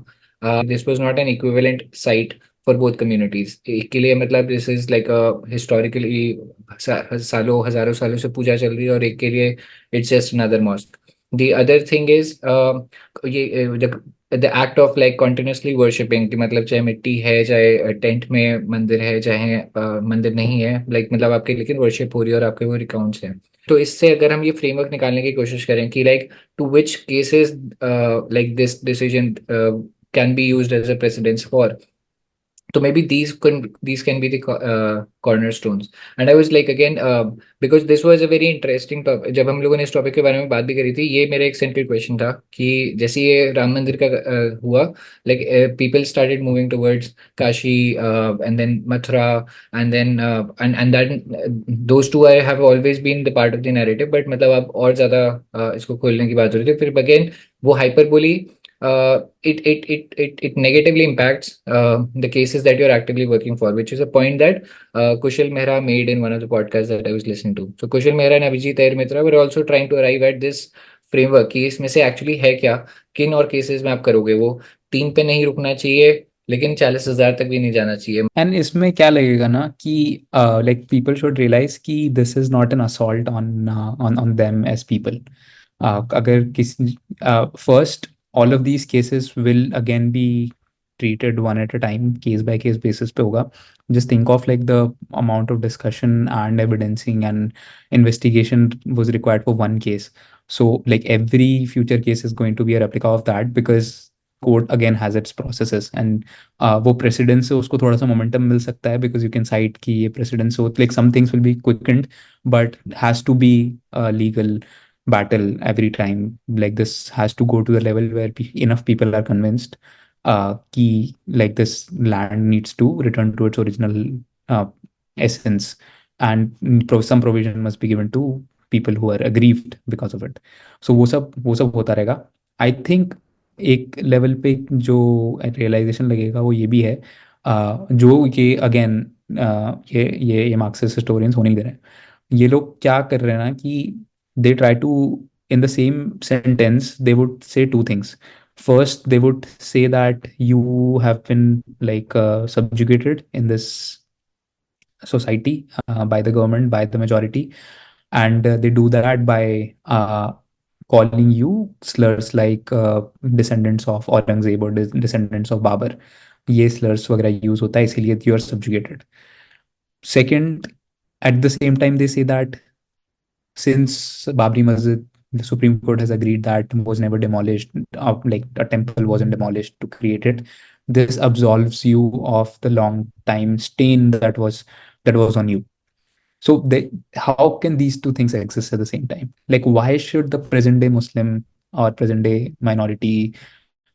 this was not an equivalent site for both communities. एक के लिए मतलब दिस इज लाइक हिस्टोरिकली सालों हजारों सालों से पूजा चल रही है, और एक के लिए it's just another mosque. The other thing is ये the act of like continuously worshipping, कि मतलब चाहे मिट्टी है, चाहे टेंट में मंदिर है, चाहे मंदिर नहीं है, लाइक मतलब आपके लेकिन वर्शिप हो रही है और आपके वो रिकाउंट्स हैं. तो इससे अगर हम ये फ्रेमवर्क निकालने की कोशिश करें कि like to which cases like this decision can be used as a precedence for, so maybe these can be the cornerstones. And I was like again because this was a very interesting topic. जब हम लोगों ने इस topic के बारे में बात भी करी थी, ये मेरा एक सेंट्रल क्वेश्चन था कि जैसे ये राम मंदिर का हुआ, like people started moving towards Kashi and then Mathura and then and that those two I have always been the part of the narrative, but मतलब अब और ज्यादा इसको खोलने की बात हो रही थी. फिर अगेन वो hyperbole it negatively impacts the cases that you're actively working for, which is a point that Kushal Mehra made in one of the podcasts that I was listening to. So Kushal Mehra and Abhijit Ayer Mitra were also trying to arrive at this framework कि इसमें से actually है क्या, किन और cases में आप करोगे. वो 3 पे नहीं रुकना चाहिए, लेकिन 40,000 तक भी नहीं जाना चाहिए. एंड इसमें क्या लगेगा ना कि लाइक पीपल शुड रियलाइज कि this is not an assault on on them as people. अगर किसी first all of these cases will again be treated one at a time, case by case basis पे होगा. Just think of like the amount of discussion and evidencing and investigation was required for one case. So like every future case is going to be a replica of that, because court again has its processes, and वो precedence से उसको थोड़ा सा momentum मिल सकता है, because you can cite कि ये precedence, so like some things will be quickened, but has to be legal battle every time. Like this has to go to the level where enough people are convinced कि like this land needs to return to its original uh, essence, and some provision must be given to people who are aggrieved because of it. So वो सब होता रहेगा. I think एक level पे जो realisation लगेगा वो ये भी है, जो ये अगेन ये मार्क्सिस्ट हिस्टोरियंस होने नहीं दे रहे हैं. ये लोग क्या कर रहे हैं ना कि they try to, in the same sentence they would say two things. First they would say that you have been like subjugated in this society by the government, by the majority, and they do that by calling you slurs like descendants of Aurangzeb or descendants of Babur. ये slurs वगैरह use होता है, इसीलिए you are subjugated. Second, at the same time they say that since Babri Masjid, the Supreme Court has agreed that was never demolished, like a temple wasn't demolished to create it. This absolves you of the long time stain that was on you. So how can these two things exist at the same time? Like, why should the present day Muslim or present day minority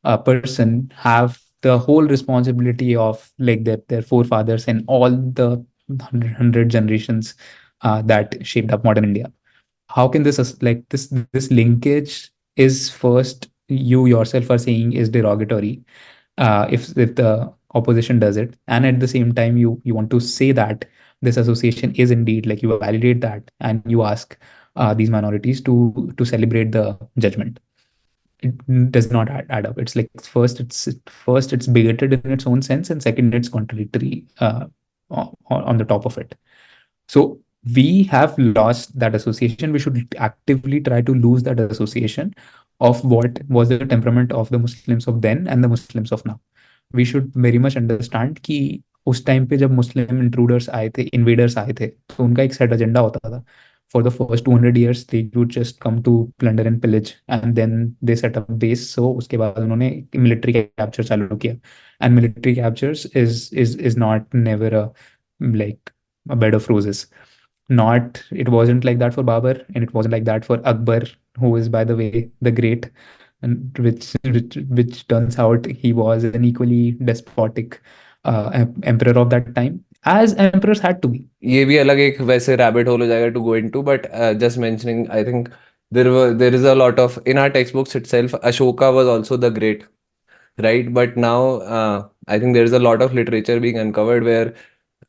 person have the whole responsibility of like their forefathers and all the hundred generations that shaped up modern India? How can like this linkage is, first you yourself are saying is derogatory if the opposition does it, and at the same time you want to say that this association is indeed, like, you validate that, and you ask these minorities to celebrate the judgment. It does not add up. It's like first it's bigoted in its own sense, and second it's contradictory on the top of it. So we have lost that association. We should actively try to lose that association of what was the temperament of the Muslims of then and the Muslims of now. We should very much understand कि उस time पे जब मुस्लिम intruders आए थे, invaders आए थे, तो उनका एक सेट एजेंडा होता था. for the first 200 years they would just come to plunder and pillage, and then they set up base. So उसके बाद उन्होंने military capture चालू किया, and military captures is not never a like a bed of roses. Not, it wasn't like that for Babur, and it wasn't like that for Akbar, who is, by the way, the great, and which turns out he was an equally despotic emperor of that time, as emperors had to be. ये भी अलग एक वैसे rabbit hole हो जाएगा to go into, but just mentioning, I think there is a lot of, in our textbooks itself, Ashoka was also the great, right? But now I think there is a lot of literature being uncovered where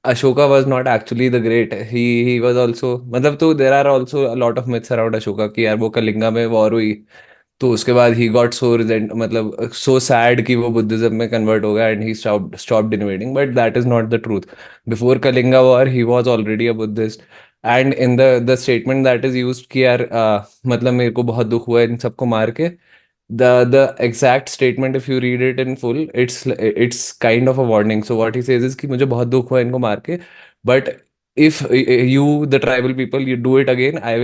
Ashoka was not actually the great. He was also, मतलब तो there are also a lot of myths around Ashoka कि यार वो कलिंगा में war हुई तो उसके बाद ही गॉट सो रिजेंट, मतलब सो सैड कि वो बुद्धिज्म में कन्वर्ट हो गया and he stopped invading, but that is not the truth. Before Kalinga war he was already a Buddhist. And in the statement that is used कि यार मतलब मेरे को बहुत दुख हुआ इन सबको मार के, the exact statement, if you read it in full, it's kind of a warning. So what he says is कि मुझे बहुत दुख हुआ इनको मार के, but if you, the tribal people, you do it again, I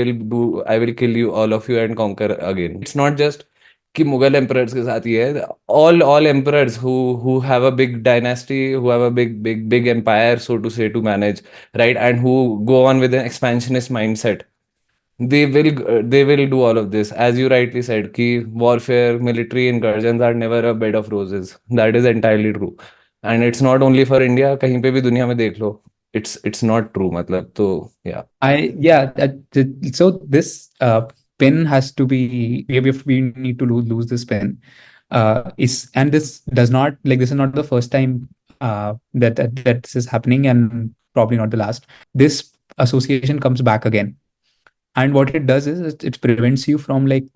will kill you, all of you, and conquer again. It's not just कि Mughal emperors के साथ ये है. All emperors who have a big dynasty, who have a big empire, so to say, to manage, right, and who go on with an expansionist mindset, they will do all of this, as you rightly said कि warfare, military incursions are never a bed of roses. That is entirely true, and it's not only for India. कहीं पे भी दुनिया में देख लो, it's not true, मतलब तो So this pen has to be, we need to lose this pen. And this does not, like, this is not the first time that this is happening, and probably not the last. This association comes back again, and what it does is it prevents you from like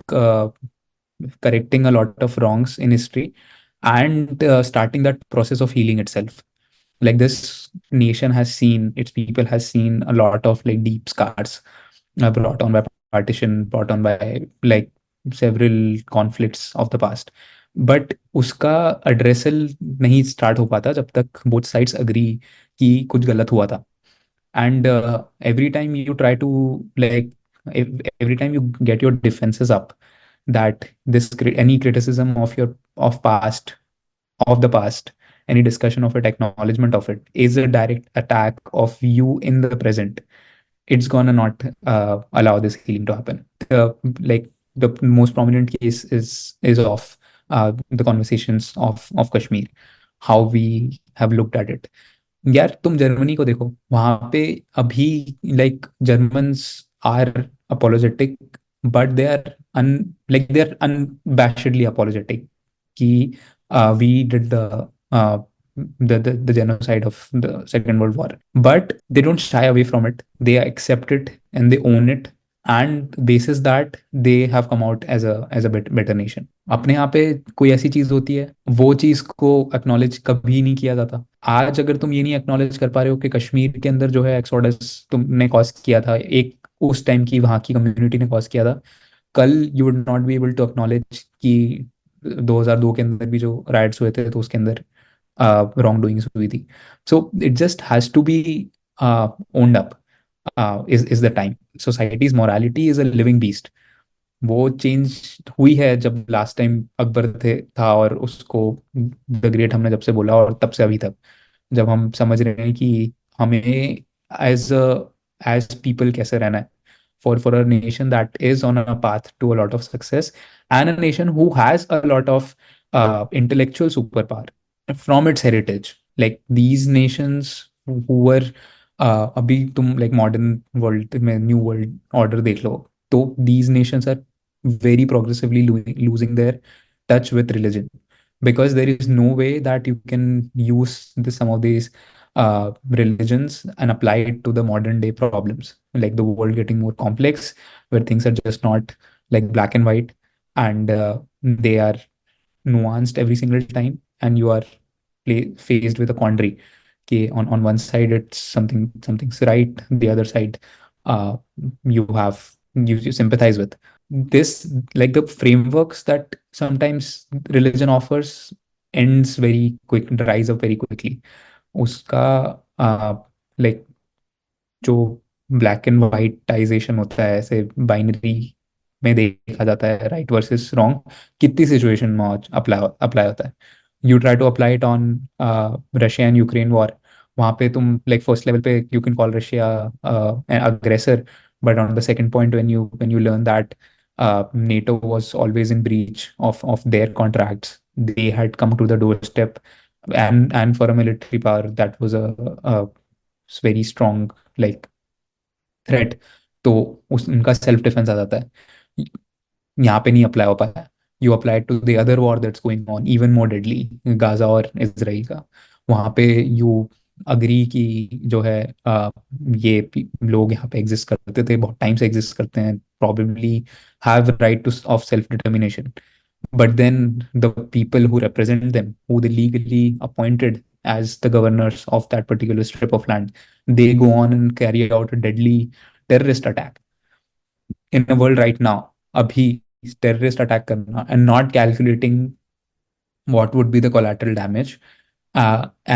correcting a lot of wrongs in history, and starting that process of healing itself. Like, this nation has seen, its people has seen a lot of like deep scars brought on by partition, brought on by like several conflicts of the past. But उसका addressal नहीं start हो पाता जब तक both sides agree कि कुछ गलत हुआ था. And every time you try to like, every time you get your defenses up, that any criticism of the past, any discussion of it, acknowledgement of it, is a direct attack of you in the present, it's gonna not allow this healing to happen. Like, the most prominent case is of the conversations of Kashmir, how we have looked at it. यार, तुम Germany को देखो, वहां पे अभी like Germans are apologetic, but they are they are unabashedly apologetic कि we did the genocide of the Second World War, but they don't shy away from it. They accept it and they own it, and basis that they have come out as a better nation. अपने यहाँ पे कोई ऐसी चीज होती है, वो चीज को एक्नॉलेज कभी नहीं किया जाता. आज अगर तुम ये नहीं एक्नॉलेज कर पा रहे हो कि कश्मीर के अंदर जो है एक्सोडस तुमने कॉज किया था, एक उस टाइम की वहाँ की कम्युनिटी ने कॉज किया था, कल you would not be able to acknowledge कि 2002 के अंदर भी जो राइट्स हुए थे तो उसके अंदर रॉन्ग डूइंग्स हुई थी. So it just has to be owned up. is the time. Society's morality is a living beast. वो चेंज हुई है जब लास्ट टाइम अकबर था, और उसको द ग्रेट हमने जब से बोला, और तब से अभी तक जब हम समझ रहे हैं कि हमें एज पीपल कैसे रहना है, for a nation that is on a path to a lot of success, and a nation who has a lot of intellectual superpower from its heritage. Like, these nations who were अभी तुम like modern world में new world order देख लो, तो these nations are very progressively losing their touch with religion, because there is no way that you can use some of these religions and apply it to the modern day problems, like the world getting more complex, where things are just not like black and white, and they are nuanced every single time, and you are faced with a quandary. Okay, on one side it's something's right, the other side you sympathize with. This, like, the frameworks that sometimes religion offers ends very quick, dries up very quickly. उसका like जो black and whiteization होता है, ऐसे binary में देखा जाता है right versus wrong, कितनी सिचुएशन में अप्लाई अप्लाई होता है. You try to apply it on Russia and Ukraine war. वहाँ पे तुम लाइक फर्स्ट लेवल पे you can call Russia an aggressor, but on the second point when you learn that NATO was always in breach of their contracts, they had come to the doorstep, and for a military power that was a very strong like threat, तो उस उनका self defence आ जाता है. यहाँ पे नहीं apply हो पाया. You apply to the other war that's going on even more deadly, Gaza और इसराइल का. वहाँ पे यू अग्री कि जो है लोग यहाँ पे एग्जिस्ट करते थे, बहुत टाइम से एग्जिस्ट करते हैं, probably have right two of self determination. But then the people who represent them, who they legally appointed as the governors of that particular strip of land, they go on and carry out a deadly terrorist attack. In a world right now, abhi terrorist attack karna and not calculating what would be the collateral damage,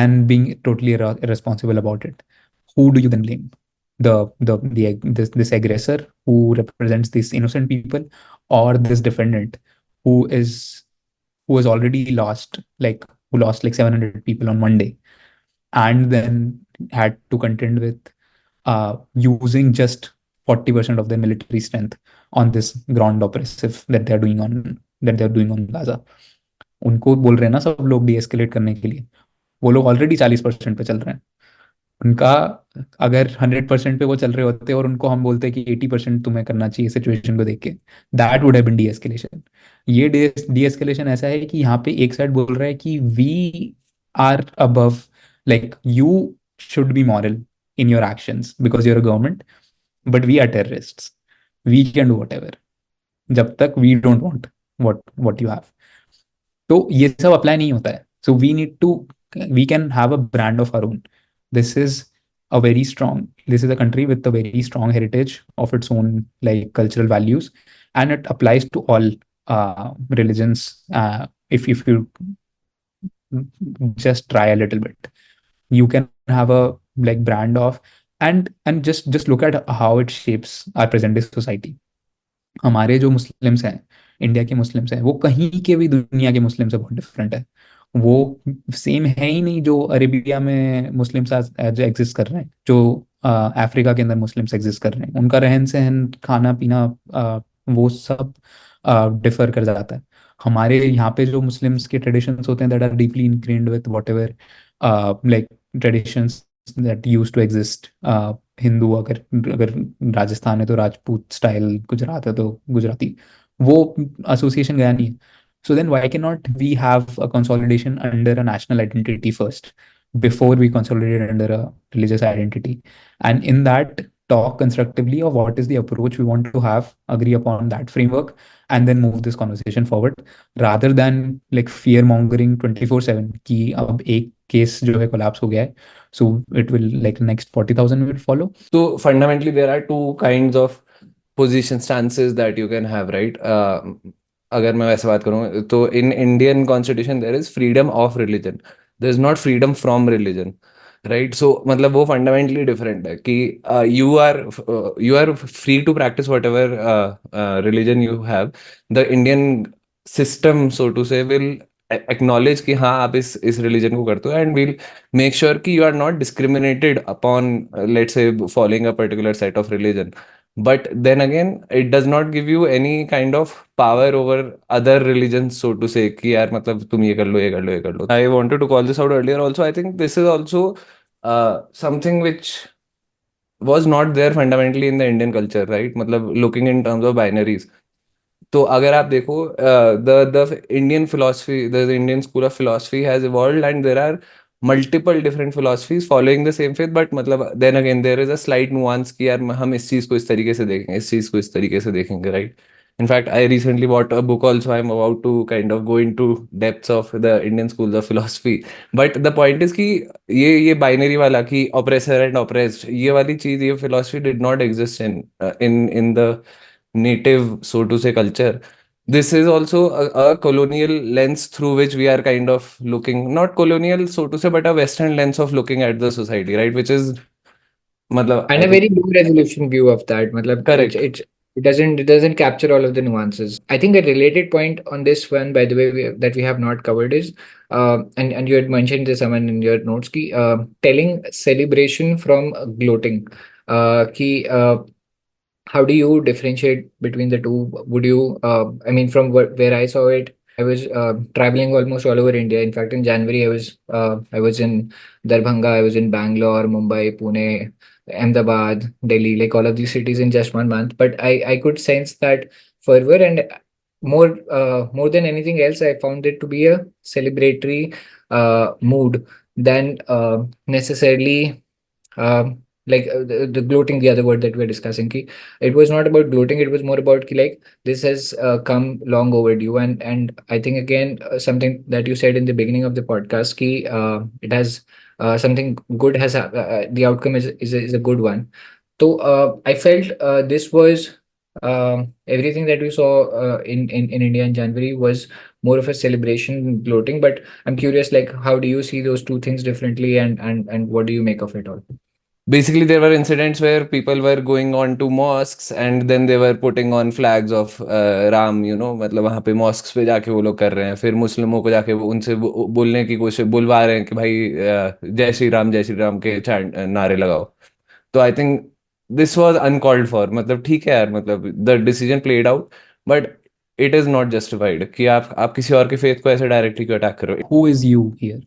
and being totally irresponsible about it, who do you then blame? This aggressor who represents these innocent people, or this defendant who is who has already lost like who lost like 700 people on Monday, and then had to contend with using just 40% of their military strength on this ground oppressive that they're doing on Gaza. उनको बोल रहे हैं ना सब लोग de-escalate करने के लिए, वो लोग ऑलरेडी 40% पे चल रहे हैं. उनका अगर 100% पे वो चल रहे होते और उनको हम बोलते कि 80% तुम्हें करना चाहिए सिचुएशन को देख के, that would have been deescalation. ये डीएस्केलेशन ऐसा है कि यहाँ पे एक साइड बोल रहा है कि we are above, like you should be moral in your actions because you're a government, but we are terrorists. We can do whatever जब तक we don't want what you have. तो ये सब अप्लाई नहीं होता है. So we can have a brand of our own. This is this is a country with a very strong heritage of its own like cultural values, and it applies to all religions. If you just try a little bit, you can have a like brand of, and just look at how it shapes our present day society. हमारे जो Muslims हैं, India के Muslims हैं, वो कहीं के भी दुनिया के मुस्लिम से बहुत डिफरेंट है. वो सेम है ही नहीं जो अरेबिया में मुस्लिम्स एग्जिस्ट कर रहे हैं, जो अफ्रीका के अंदर मुस्लिम्स एग्जिस्ट कर रहे हैं. उनका रहन सहन, खाना पीना, वो सब डिफर कर जाता है. हमारे यहाँ पे जो मुस्लिम्स के ट्रेडिशंस होते हैं that are deeply ingrained with whatever like traditions that use to exist. Hindu अगर अगर राजस्थान है तो राजपूत स्टाइल, गुजरात है तो गुजराती, वो एसोसिएशन गया नहीं है. So then why cannot we have a consolidation under a national identity first before we consolidate under a religious identity? And in that, talk constructively of what is the approach we want to have, agree upon that framework, and then move this conversation forward, rather than like fear mongering 24/7 कि अब एक case जो है collapse हो गया है, so it will like next 40,000 will follow. So fundamentally, there are two kinds of position stances that you can have, right? अगर मैं वैसे बात करूँ तो in Indian constitution there is freedom of religion. There is not freedom from religion, right? So मतलब वो fundamentally different है कि you are free to practice whatever religion you have. The Indian system, so to say, will acknowledge कि हाँ आप इस religion को करते हो, and will make sure कि you are not discriminated upon, let's say, following a particular set of religion. But then again, it does not give you any kind of power over other religions, so to say, कि यार मतलब तुम ये कर लो, ये कर लो, ये कर लो. I wanted to call this out earlier also. I think this is also something which was not there fundamentally in the Indian culture, right? मतलब looking in terms of binaries. तो अगर आप देखो, the Indian philosophy, the Indian school of philosophy has evolved, and there are multiple different philosophies following the same faith, but मतलब then again there is a slight nuance कि यार हम इस चीज को इस तरीके से देखेंगे, इस चीज को इस तरीके से देखेंगे, right? In fact, I recently bought a book also. I'm about to kind of go into depths of the Indian schools of philosophy. But the point is कि ये binary वाला कि oppressor and oppressed, ये वाली चीज, ये philosophy did not exist in the native, so to say, culture. This is also a colonial lens through which we are kind of looking, not colonial, so to say, but a Western lens of looking at the society, right? Which is मतलब And I a think very low resolution view of that. Matlab, correct. it doesn't capture all of the nuances. I think a related point on this one, by the way, that we have not covered is, and you had mentioned this, Aman, in your notes, ki, telling celebration from gloating. How do you differentiate between the two? Would you, I mean, from where I saw it, I was traveling almost all over India. In fact, in January, I was in Darbhanga, I was in Bangalore, Mumbai, Pune, Ahmedabad, Delhi, like all of these cities in just 1 month. But I could sense that fervor, and more than anything else, I found it to be a celebratory mood than necessarily the gloating, the other word that we're discussing. Ki, it was not about gloating, it was more about ki, like this has come long overdue. And I think again, something that you said in the beginning of the podcast, ki, it has something good has the outcome is a good one. So I felt this was everything that we saw in India in January was more of a celebration than gloating. But I'm curious, like, how do you see those two things differently, and what do you make of it all? Basically, there were incidents where people were going on to mosques and then they were putting on flags of Ram, मतलब वहाँ पे mosques पे जाके वो लोग कर रहे हैं, फिर मुस्लिमों को जाके वो उनसे बोलने की कोशिश बुलवा रहे हैं कि भाई जय श्री राम के नारे लगाओ. तो I think this was uncalled for. मतलब ठीक है यार, मतलब the decision played out, but it is not justified कि आप किसी और के फेथ को ऐसे डायरेक्टली क्यों अटैक करो. Who is you here?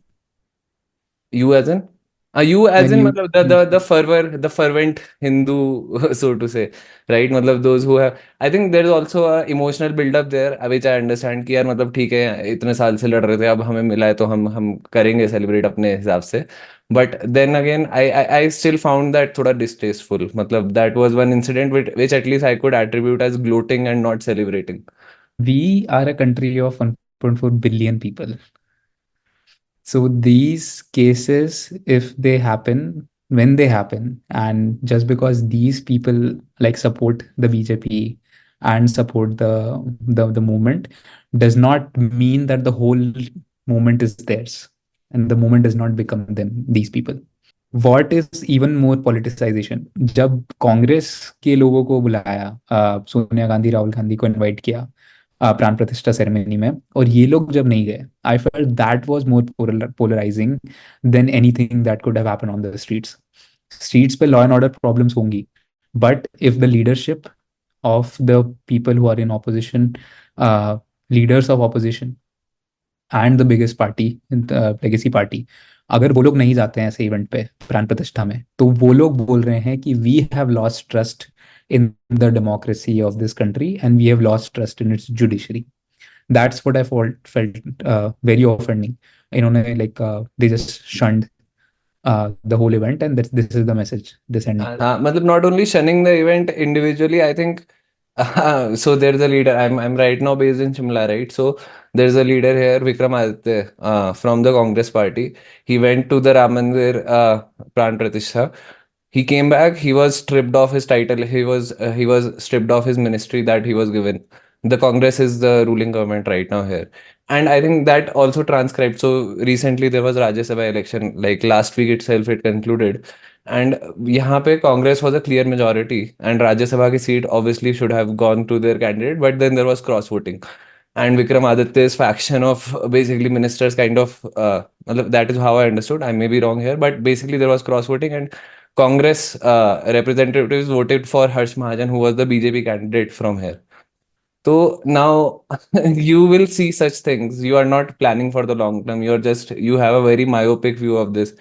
You as in? You as When in, you matlab, the fervent Hindu, so to say, right? Matlab, those who have, I think there is also a emotional build up there, which I understand कि यार मतलब ठीक है, इतने साल से लड़ रहे थे, अब हमें मिला है तो हम करेंगे सेलिब्रेट अपने हिसाब से. But then again, I still found that थोड़ा distasteful. मतलब that was one incident which at least I could attribute as gloating and not celebrating. we are a country of 1.4 billion people. So these cases, if they happen, when they happen, and just because these people like support the BJP and support the movement, does not mean that the whole movement is theirs, and the movement does not become them, these people. What is even more politicization? जब कांग्रेस के लोगों को बुलाया, सोनिया गांधी राहुल गांधी को invite किया प्राण प्रतिष्ठा ceremony में, और ये लोग जब नहीं गए, I felt that was more polarising than anything that could have happened on the streets. Streets पे लॉ एंड ऑर्डर प्रॉब्लम्स होंगी, but if the leadership of the people who are in opposition, leaders of opposition and the biggest party, legacy party, अगर वो लोग नहीं जाते हैं ऐसे event पे प्राण प्रतिष्ठा में, तो वो लोग बोल रहे हैं कि we have lost trust in the democracy of this country and we have lost trust in its judiciary. That's what I felt very offending. इन्होंने like they just shunned the whole event and this is the message they send. हाँ, मतलब not only shunning the event individually, I think so there's a leader. I'm right now based in Shimla, right? So there's a leader here, Vikramaditya, from the Congress party. He went to the Ram Mandir Pran Pratishtha. He came back. He was stripped of his title. He was stripped of his ministry that he was given. The Congress is the ruling government right now here, and I think that also transcribed. So recently there was Rajya Sabha election, like last week itself it concluded, and यहाँ पे Congress was a clear majority, and Rajya Sabha की seat obviously should have gone to their candidate, but then there was cross voting, and Vikramaditya's faction of basically ministers kind of मतलब that is how I understood. I may be wrong here, but basically there was cross voting, and Congress representatives voted for Harsh Mahajan, who was the BJP candidate from here. So now you will see such things. You are not planning for the long term. You have a very myopic view of this.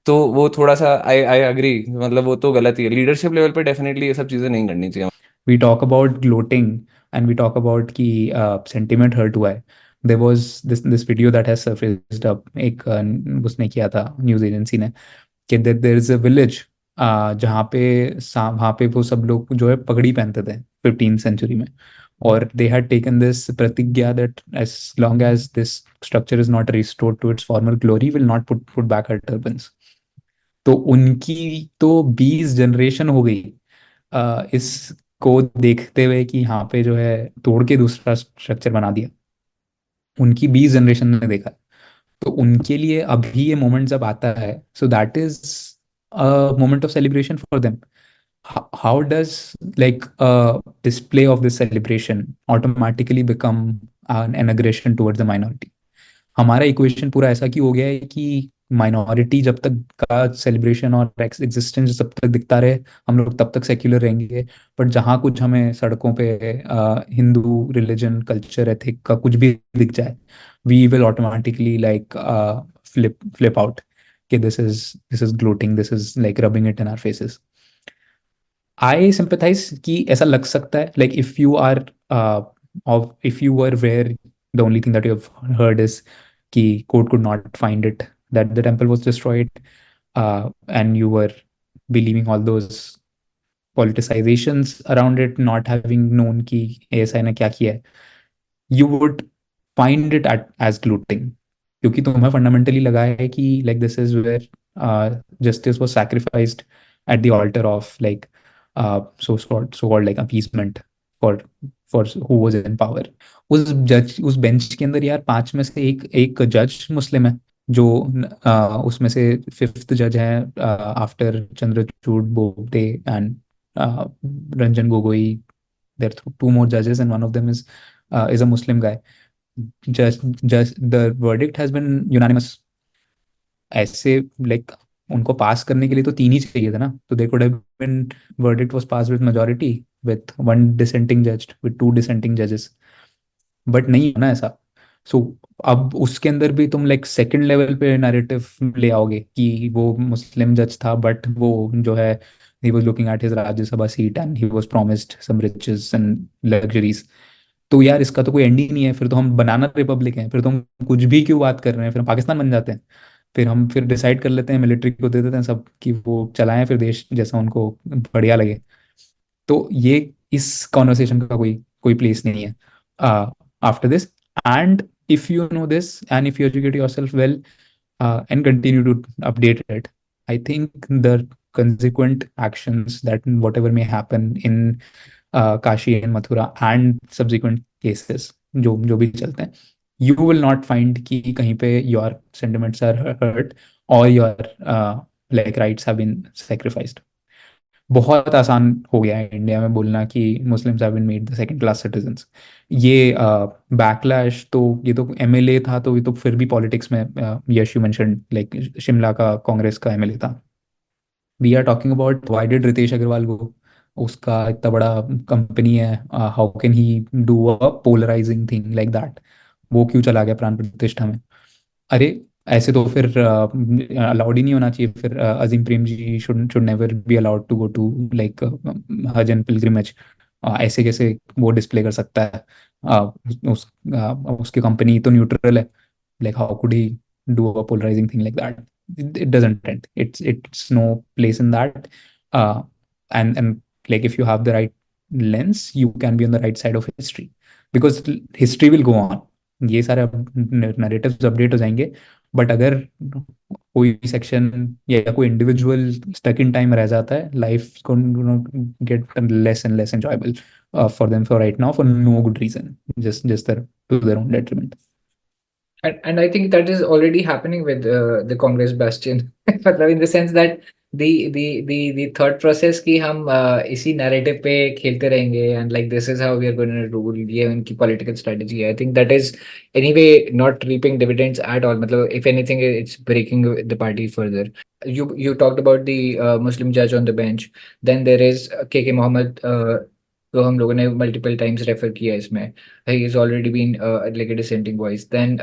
तो वो थोड़ा सा I agree, मतलब वो तो गलत ही है. Leadership level पे डेफिनेटली ये सब चीजें नहीं करनी चाहिए. We talk about gloating and we talk about कि sentiment hurt हुआ है. There was this video that has surfaced up, एक उसने किया था न्यूज एजेंसी ने, कि there is a village जहाँ पे वहाँ पे वो सब लोग जो है पगड़ी पहनते थे 15th सेंचुरी में, और they had taken this प्रतिज्ञा that as long as this structure is not restored to its former glory, will not put back her turbans. तो उनकी तो 20 जनरेशन हो गई इसको देखते हुए कि यहाँ पे जो है तोड़ के दूसरा स्ट्रक्चर बना दिया. उनकी 20 जनरेशन ने देखा. तो उनके लिए अभी ये मोमेंट जब आता है, so that is a moment of celebration for them. How does like a display of this celebration automatically become an aggression towards the minority? हमारा इक्वेशन पूरा ऐसा क्यों हो गया है कि माइनॉरिटी जब तक का सेलिब्रेशन और एग्जिस्टेंस जब तक दिखता रहे हम लोग तब तक सेक्युलर रहेंगे, बट जहाँ कुछ हमें सड़कों पे हिंदू रिलीजन कल्चर एथिक का कुछ भी दिख जाए, we will automatically like flip out कि this is gloating, this is like rubbing it in our faces. I sympathise कि ऐसा लग सकता है, like if you are if you were where the only thing that you have heard is कि court could not find it, that the temple was destroyed, and you were believing all those politicizations around it, not having known कि ASI ने क्या किया है, you would find it as glooting, क्योंकि तुम्हें fundamentally लगा है कि like this is where justice was sacrificed at the altar of like so called like appeasement for who was in power. उस बेंच के अंदर यार 5 में से एक जज मुस्लिम है, जो उसमें से 5th जज है after Chandrachud Bobde and Ranjan Gogoi. there are 2 more judges and one of them is a Muslim guy. Just the verdict has been unanimous. ऐसे लाइक उनको पास करने के लिए तो 3 ही चाहिए था ना, तो they could have been verdict was passed with majority with 1 dissenting judge with 2 dissenting judges, but नहीं होना ऐसा. सो अब उसके अंदर भी तुम लाइक सेकंड लेवल पे नैरेटिव ले आओगे कि वो मुस्लिम जज था, बट वो जो है he was looking at his Rajya Sabha seat and he was promised some riches and luxuries. तो यार इसका तो कोई एंड ही नहीं है, फिर तो हम बनाना रिपब्लिक हैं, फिर तो हम कुछ भी क्यों बात कर रहे हैं, फिर हम पाकिस्तान बन जाते हैं, फिर हम फिर डिसाइड कर लेते हैं मिलिट्री को दे देते हैं सब कि वो चलाएं फिर देश जैसा उनको बढ़िया लगे. तो ये इस कॉन्वर्सेशन का कोई कोई प्लेस नहीं है after this. And if you know this and if you educate yourself well and continue to update it, I think the consequent actions that whatever may happen in Kashi and Mathura and subsequent cases जो जो भी चलते हैं, you will not find कि कहीं पे your sentiments are hurt or your like rights have been sacrificed. बहुत आसान हो गया है इंडिया में बोलना कि Muslims have been made the second class citizens. ये बैकलैश तो ये तो एमएलए था, तो ये तो फिर भी पॉलिटिक्स में Yash you mentioned like Shimla का कांग्रेस का एमएलए था. We are talking about why did Ritesh Agarwal go, उसका इतना बड़ा कंपनी है, how can he do a polarising thing like that, वो क्यों चला गया प्राण प्रतिष्ठा में. अरे ऐसे तो फिर अलाउड ही नहीं होना चाहिए, फिर Azim Prem ji should never be allowed to go to like हज एंड पिलग्रिमेज. ऐसे कैसे वो डिस्प्ले कर सकता है, उसकी कंपनी तो न्यूट्रल है, like how could he do a polarising thing like that. it doesn't end, it's no place in that. And like if you have the right lens, you can be on the right side of history, because history will go on. ये सारे narratives update हो जाएंगे, but अगर कोई section या कोई individual stuck in time रह जाता है, लाइफ को get less and less enjoyable for them for right now for no good reason, just to their own detriment. And I think that is already happening with the Congress bastion. मतलब in the sense that the thought process कि हम इसी narrative पे खेलते रहेंगे and like this is how we are going to rule, ये उनकी political strategy है. I think that is anyway not reaping dividends at all. मतलब if anything it's breaking the party further. You talked about the Muslim judge on the bench. Then there is KK Mohammed, तो हम लोगों ने multiple times refer किया इसमें. He has already been like a dissenting voice. Then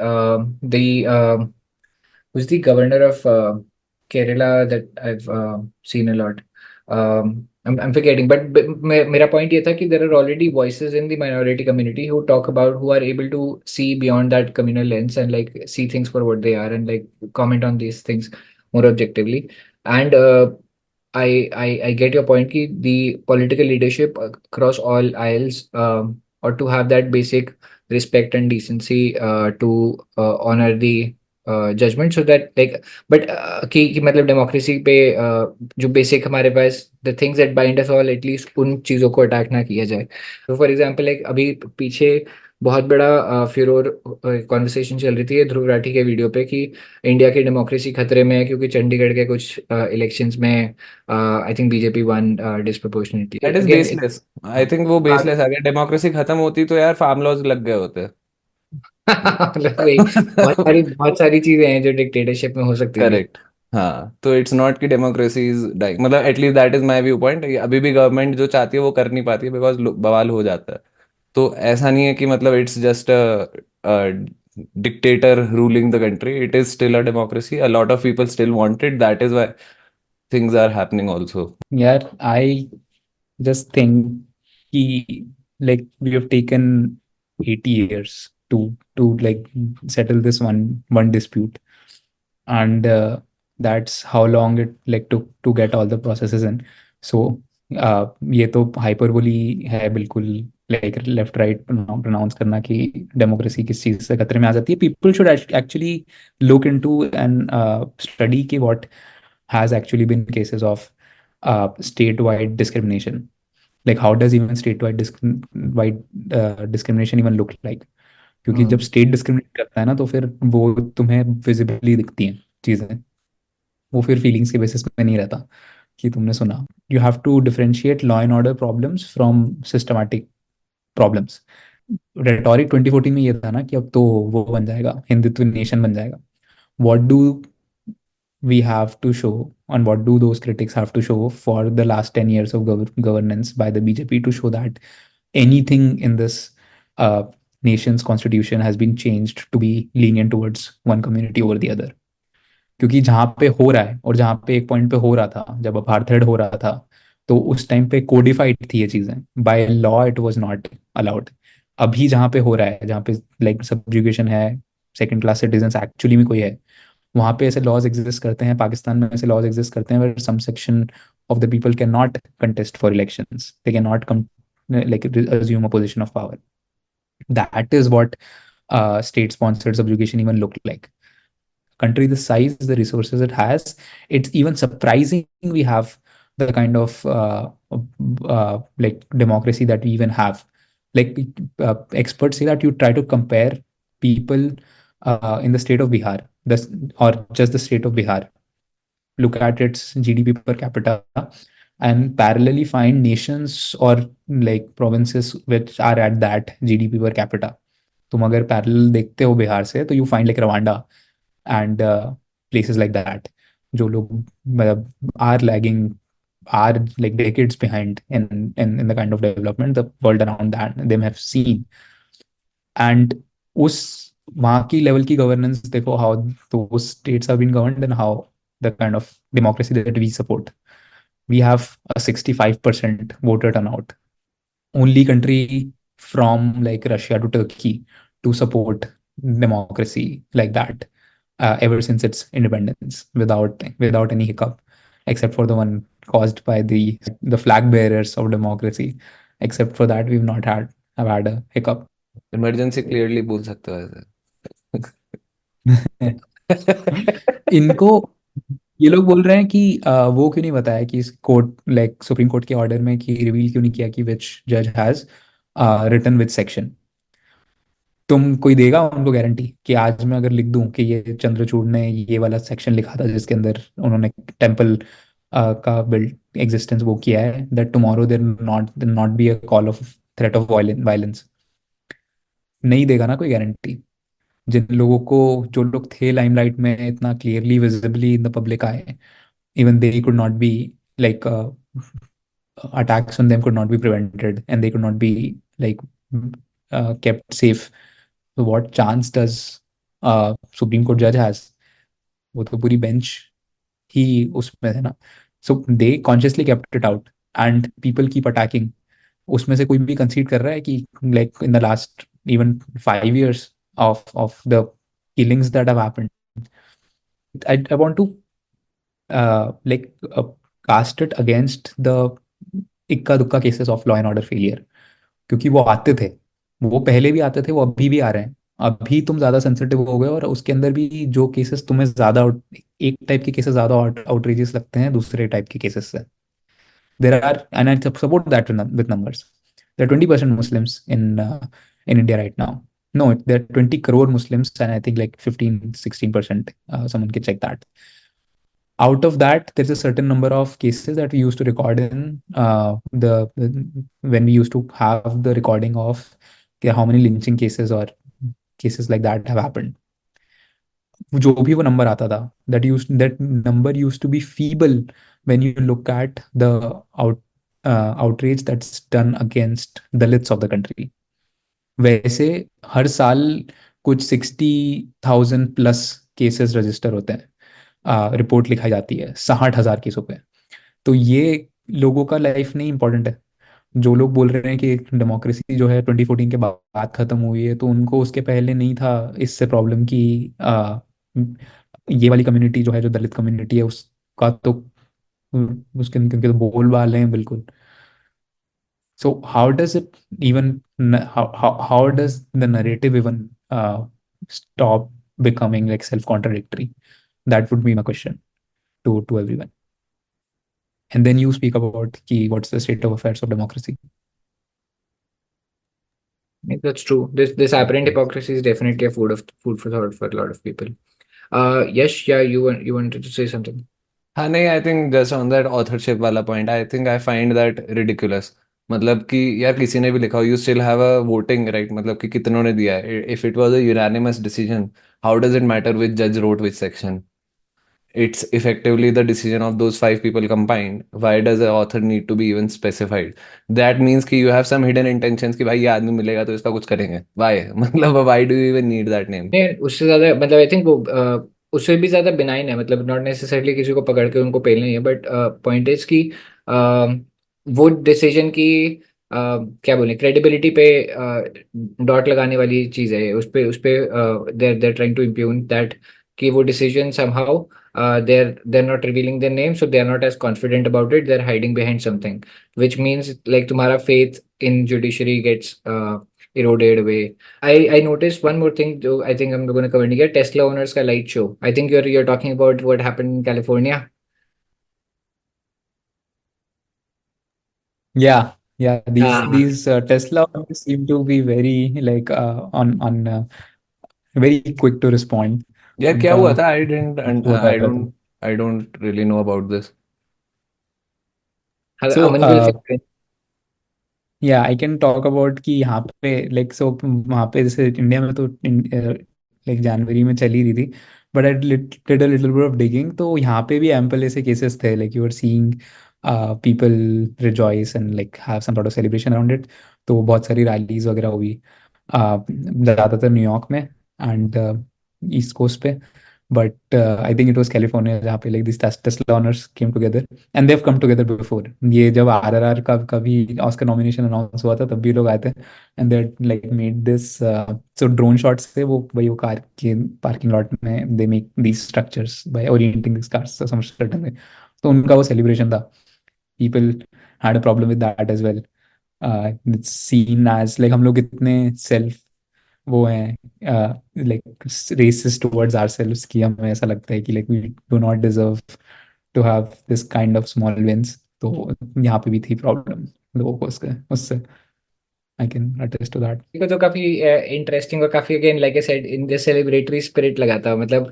who's the governor of Kerala that I've seen a lot. I'm forgetting, but मेरा point ये था कि there are already voices in the minority community who talk about, who are able to see beyond that communal lens and like see things for what they are and like comment on these things more objectively. And I get your point कि the political leadership across all aisles ought to have that basic respect and decency to honor the judgment, so that like but कि मतलब democracy पे जो basic हमारे पास the things that bind us all, at least उन चीज़ों को attack ना किया जाए. So for example like अभी पीछे बहुत बड़ा फिर कॉन्वर्सेशन चल रही थी ये ध्रुव राठी के वीडियो पे कि इंडिया की डेमोक्रेसी खतरे में है क्योंकि चंडीगढ़ के कुछ इलेक्शंस में I think BJP won disproportionately that is again. Baseless. I think वो बेसलेस है। अगर डेमोक्रेसी खत्म होती तो यार फार्म लॉज लग गए होते। मतलब वही बहुत सारी चीजें हैं जो डिक्टेटरशिप में हो सकती थी। करेक्ट। हाँ, तो इट्स नॉट कि डेमोक्रेसी इज डाइंग, मतलब at least that is my view point. अभी भी गवर्नमेंट जो चाहती है वो कर नहीं पाती है बिकॉज बवाल हो जाता है। तो ऐसा नहीं है कि मतलब it's just a dictator ruling the country. It is still a democracy. A lot of people still want it. That is why things are happening also. यार I just think कि like we have taken 80 years to like settle this one dispute, and that's how long it like took to get all the processes in. So ये तो hyperbole है बिल्कुल, like left right pronounce करना कि democracy किस चीज़ से खतरे में आ जाती है. People should actually look into and study कि what has actually been cases of statewide discrimination. Like, how does even statewide discrimination even look like? क्योंकि जब स्टेट डिस्क्रिमिनेट करता है ना तो फिर वो तुम्हें विजिबली दिखती हैं चीज़ें, वो फिर फीलिंग्स के बेसिस पे नहीं रहता कि तुमने सुना. You have to differentiate law and order problems from systematic problems. Rhetoric 2014 में ये था ना कि अब तो वो बन जाएगा, हिंदुत्व नेशन बन जाएगा. What do we have to show, and what do those critics have to show for the last 10 years of governance by the BJP to show that anything in this nation's constitution has been changed to be lenient towards one community over the other. क्योंकि जहाँ पे हो रहा है और जहाँ पे एक पॉइंट पे हो रहा था, जब अपार्थाइड हो रहा था, तो उस टाइम पे कोडिफाइड थी ये चीज़ें. By law it was not allowed. अभी जहाँ पे हो रहा है, जहाँ पे लाइक सब्जुगेशन है, सेकंड क्लास सिटीजन एक्चुअली में कोई है, वहाँ पे ऐसे लॉज एग्जिस्ट करते हैं. पाकिस्तान में ऐसे लॉज एग्जिस्ट करते हैं where some section of the people cannot contest for elections. They cannot come like assume a position of power. That is what state-sponsored subjugation even looked like. Country the size, the resources it has, it's even surprising we have the kind of like democracy that we even have. Like experts say that you try to compare people in the state of Bihar, this or just the state of Bihar. Look at its GDP per capita and parallelly find nations or like provinces which are at that GDP per capita. तुम अगर parallel देखते हो बिहार से तो you find like Rwanda and places like that, जो लोग मतलब are lagging, are like decades behind in the kind of development the world around that them have seen. And उस वहाँ की लेवल की गवर्नेंस देखो, how those states have been governed and how the kind of democracy that we support. We have a 65% voter turnout. Only country from like Russia to Turkey to support democracy like that ever since its independence without any hiccup, except for the one caused by the flag bearers of democracy. Except for that, we've not had a hiccup. Emergency clearly बोल सकते हो ऐसे। इनको ये लोग बोल रहे हैं कि वो क्यों नहीं बताया कि कोर्ट लाइक सुप्रीम कोर्ट के ऑर्डर में कि रिवील क्यों नहीं किया कि विच जज हैज रिटन विच सेक्शन. तुम कोई देगा उनको गारंटी कि आज मैं अगर लिख दूं कि ये चंद्रचूड़ ने ये वाला सेक्शन लिखा था जिसके अंदर उन्होंने टेम्पल का बिल्ड एग्जिस्टेंस वो किया है, that tomorrow there not be a call of threat of violence. नहीं देगा ना कोई गारंटी. जिन लोगों को, जो लोग थे लाइमलाइट में इतना clearly visibly in the public आए, even they could not be like attacks on them could not be prevented and they could not be like kept safe. So what chance does Supreme Court judge has? वो तो पूरी bench ही उसमें है ना. So they consciously kept it out and people keep attacking. उसमें से कोई भी कंसीड कर रहा है कि like in the last even 5 years of the killings that have happened, I want to like cast it against the इक्का दुक्का cases of law and order failure. क्योंकि वो आते थे, वो पहले भी आते थे, वो अभी भी आ रहे हैं. अभी तुम ज्यादा सेंसिटिव हो गए और उसके अंदर भी जो केसेस तुम्हें ज्यादा एक टाइप के केसेस ज्यादा आउटरीजियस लगते हैं दूसरे टाइप के केसेस से. There are, and I support that with numbers, there 20% Muslims in in India right now. No, there are 20 crore Muslims, and I think like 15-16%. Someone can check that. Out of that, there's a certain number of cases that we used to record in when we used to have the recording of how many lynching cases or cases like that have happened. जो भी वो number आता था, that number used to be feeble when you look at the outrage that's done against Dalits of the country. वैसे हर साल कुछ 60,000 plus cases register होते हैं, रिपोर्ट लिखाई जाती है 60,000 केसों पे। तो ये लोगों का लाइफ नहीं इंपॉर्टेंट है। जो लोग बोल रहे हैं कि डेमोक्रेसी जो है 2014 के बाद खत्म हुई है, तो उनको उसके पहले नहीं था इससे प्रॉब्लम की ये वाली कम्युनिटी जो है, जो दलित कम्युनिटी है, उसका तो उसके उनके तो बोल बाल हैं बिल्कुल। So how does it even how does the narrative even stop becoming like self-contradictory? That would be my question to everyone. And then you speak about what's the state of affairs of democracy. That's true. This apparent hypocrisy is definitely a food for thought for a lot of people. Yes, yeah, you wanted to say something. हाँ नहीं, I think just on that authorship वाला point, I think I find that ridiculous. मतलब कि यार किसी ने भी लिखा हो, you still have a voting right, मतलब कि कितनों ने दिया है। If it was a unanimous decision, how does it matter which जज wrote which section? It's effectively the decision of those five people combined. Why does the author need to be even specified? That means कि you have some hidden intentions कि भाई ये आदमी मिलेगा तो इसका कुछ करेंगे। Why? मतलब why do you even need that name? नहीं, उससे ज्यादा मतलब आई थिंक वो उससे भी ज्यादा बिनाइन है, मतलब नॉट नेसेसरली किसी को पकड़ के उनको पेलना ही है, बट पॉइंट इज कि वो डिसीजन की क्या बोले क्रेडिबिलिटी पे डॉट लगाने वाली चीज है। उस पे they're trying to impugn that कि वो decision somehow they're not revealing their name, so they're not as confident about it, they're hiding behind something, which means like तुम्हारा faith in judiciary gets eroded away. I noticed one more thing though, I think I'm going to cover here, Tesla owners का light show. I think you're talking about what happened in California. Yeah, Ah, these Tesla owners seem to be very like on very quick to respond. यार क्या उनका हुआ था? I didn't, and होता रहता था। I don't really know about this. So Aman will explain. या I can talk about कि यहाँ पे लाइक सो वहाँ पे जैसे इंडिया में तो लाइक जनवरी में चली रही थी, but I did a little bit of digging, तो यहाँ पे भी एम्पल ऐसे केसेस थे, like you are seeing people rejoice and like have some sort of celebration around it. तो बहुत सारी रैलीज वगैरह हुई, ज़्यादातर न्यूयॉर्क में एंड ईस्ट कोस्ट पे, but I think it was California जहाँ पे like this Tesla owners came together and they have come together before. ये जब आरआरआर का भी ऑस्कर नॉमिनेशन अनाउंस हुआ था, तब भी लोग आए थे and they like made this so drone shot से वो भाई वो कार के पार्किंग लॉट में they make these structures by orienting this cars some certain way. तो उनका वो सेलिब्रेशन था। People had a problem with that as well. It's seen as like हम लोग इतने सेल्फ वो हैं लाइक रेसिस्ट टुवर्ड्स आवरसेल्व्स कि हमें ऐसा लगता है कि like we do not deserve to have this kind of small wins. तो यहाँ पे भी थी प्रॉब्लम लोगों को उससे I can attest to that. को तो काफी इंटरेस्टिंग और काफी again like I said in the celebratory spirit लगा था, मतलब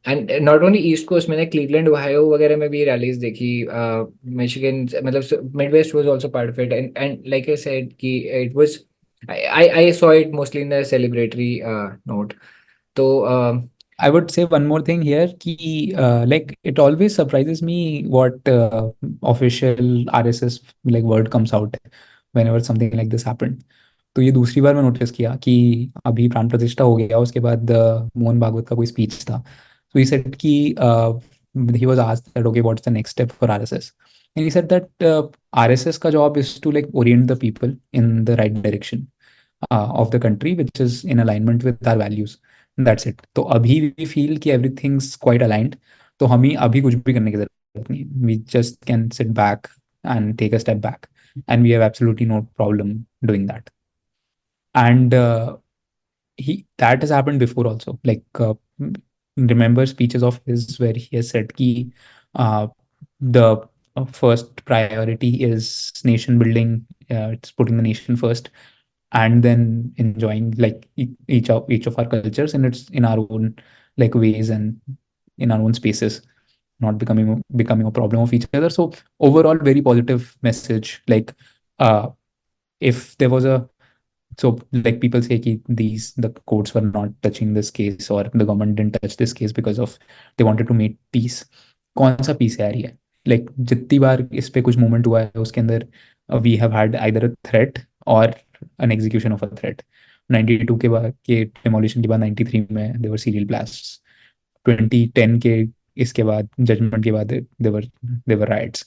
and not only east coast, मैंने क्लीवलैंड ओहायो वगैरह में भी रैलीज देखी, मिशिगन मतलब Midwest was also part of it, and like I said कि it was I saw it mostly in the celebratory note. तो I would say one more thing here कि like it always surprises me what official RSS like word comes out whenever something like this happened. तो ये दूसरी बार मैं notice किया कि अभी प्राण प्रतिष्ठा हो गया, उसके बाद मोहन भागवत का कोई स्पीच था, तो he said कि he was asked that okay what's the next step for RSS, and he said that RSS का job is to like orient the people in the right direction of the country which is in alignment with our values. That's it. तो अभी we feel कि everything's quite aligned, तो हमें अभी कुछ भी करने की जरूरत नहीं। We just can sit back and take a step back, and we have absolutely no problem doing that. And that has happened before also. Like remember speeches of his where he has said कि the first priority is nation building. It's putting the nation first, and then enjoying like each of our cultures in our own like ways and in our own spaces, not becoming a problem of each other. So overall, very positive message. Like if there was a so like people say कि the courts were not touching this case or the government didn't touch this case because of they wanted to make peace. कौन सा peace है यार ये? Like जितनी बार इस पे कुछ movement हुआ है उसके अंदर we have had either a threat or an execution of a threat. 92 के बाद के demolition के बाद 93 में there were serial blasts. 2010 के इसके बाद judgment के बाद there were riots.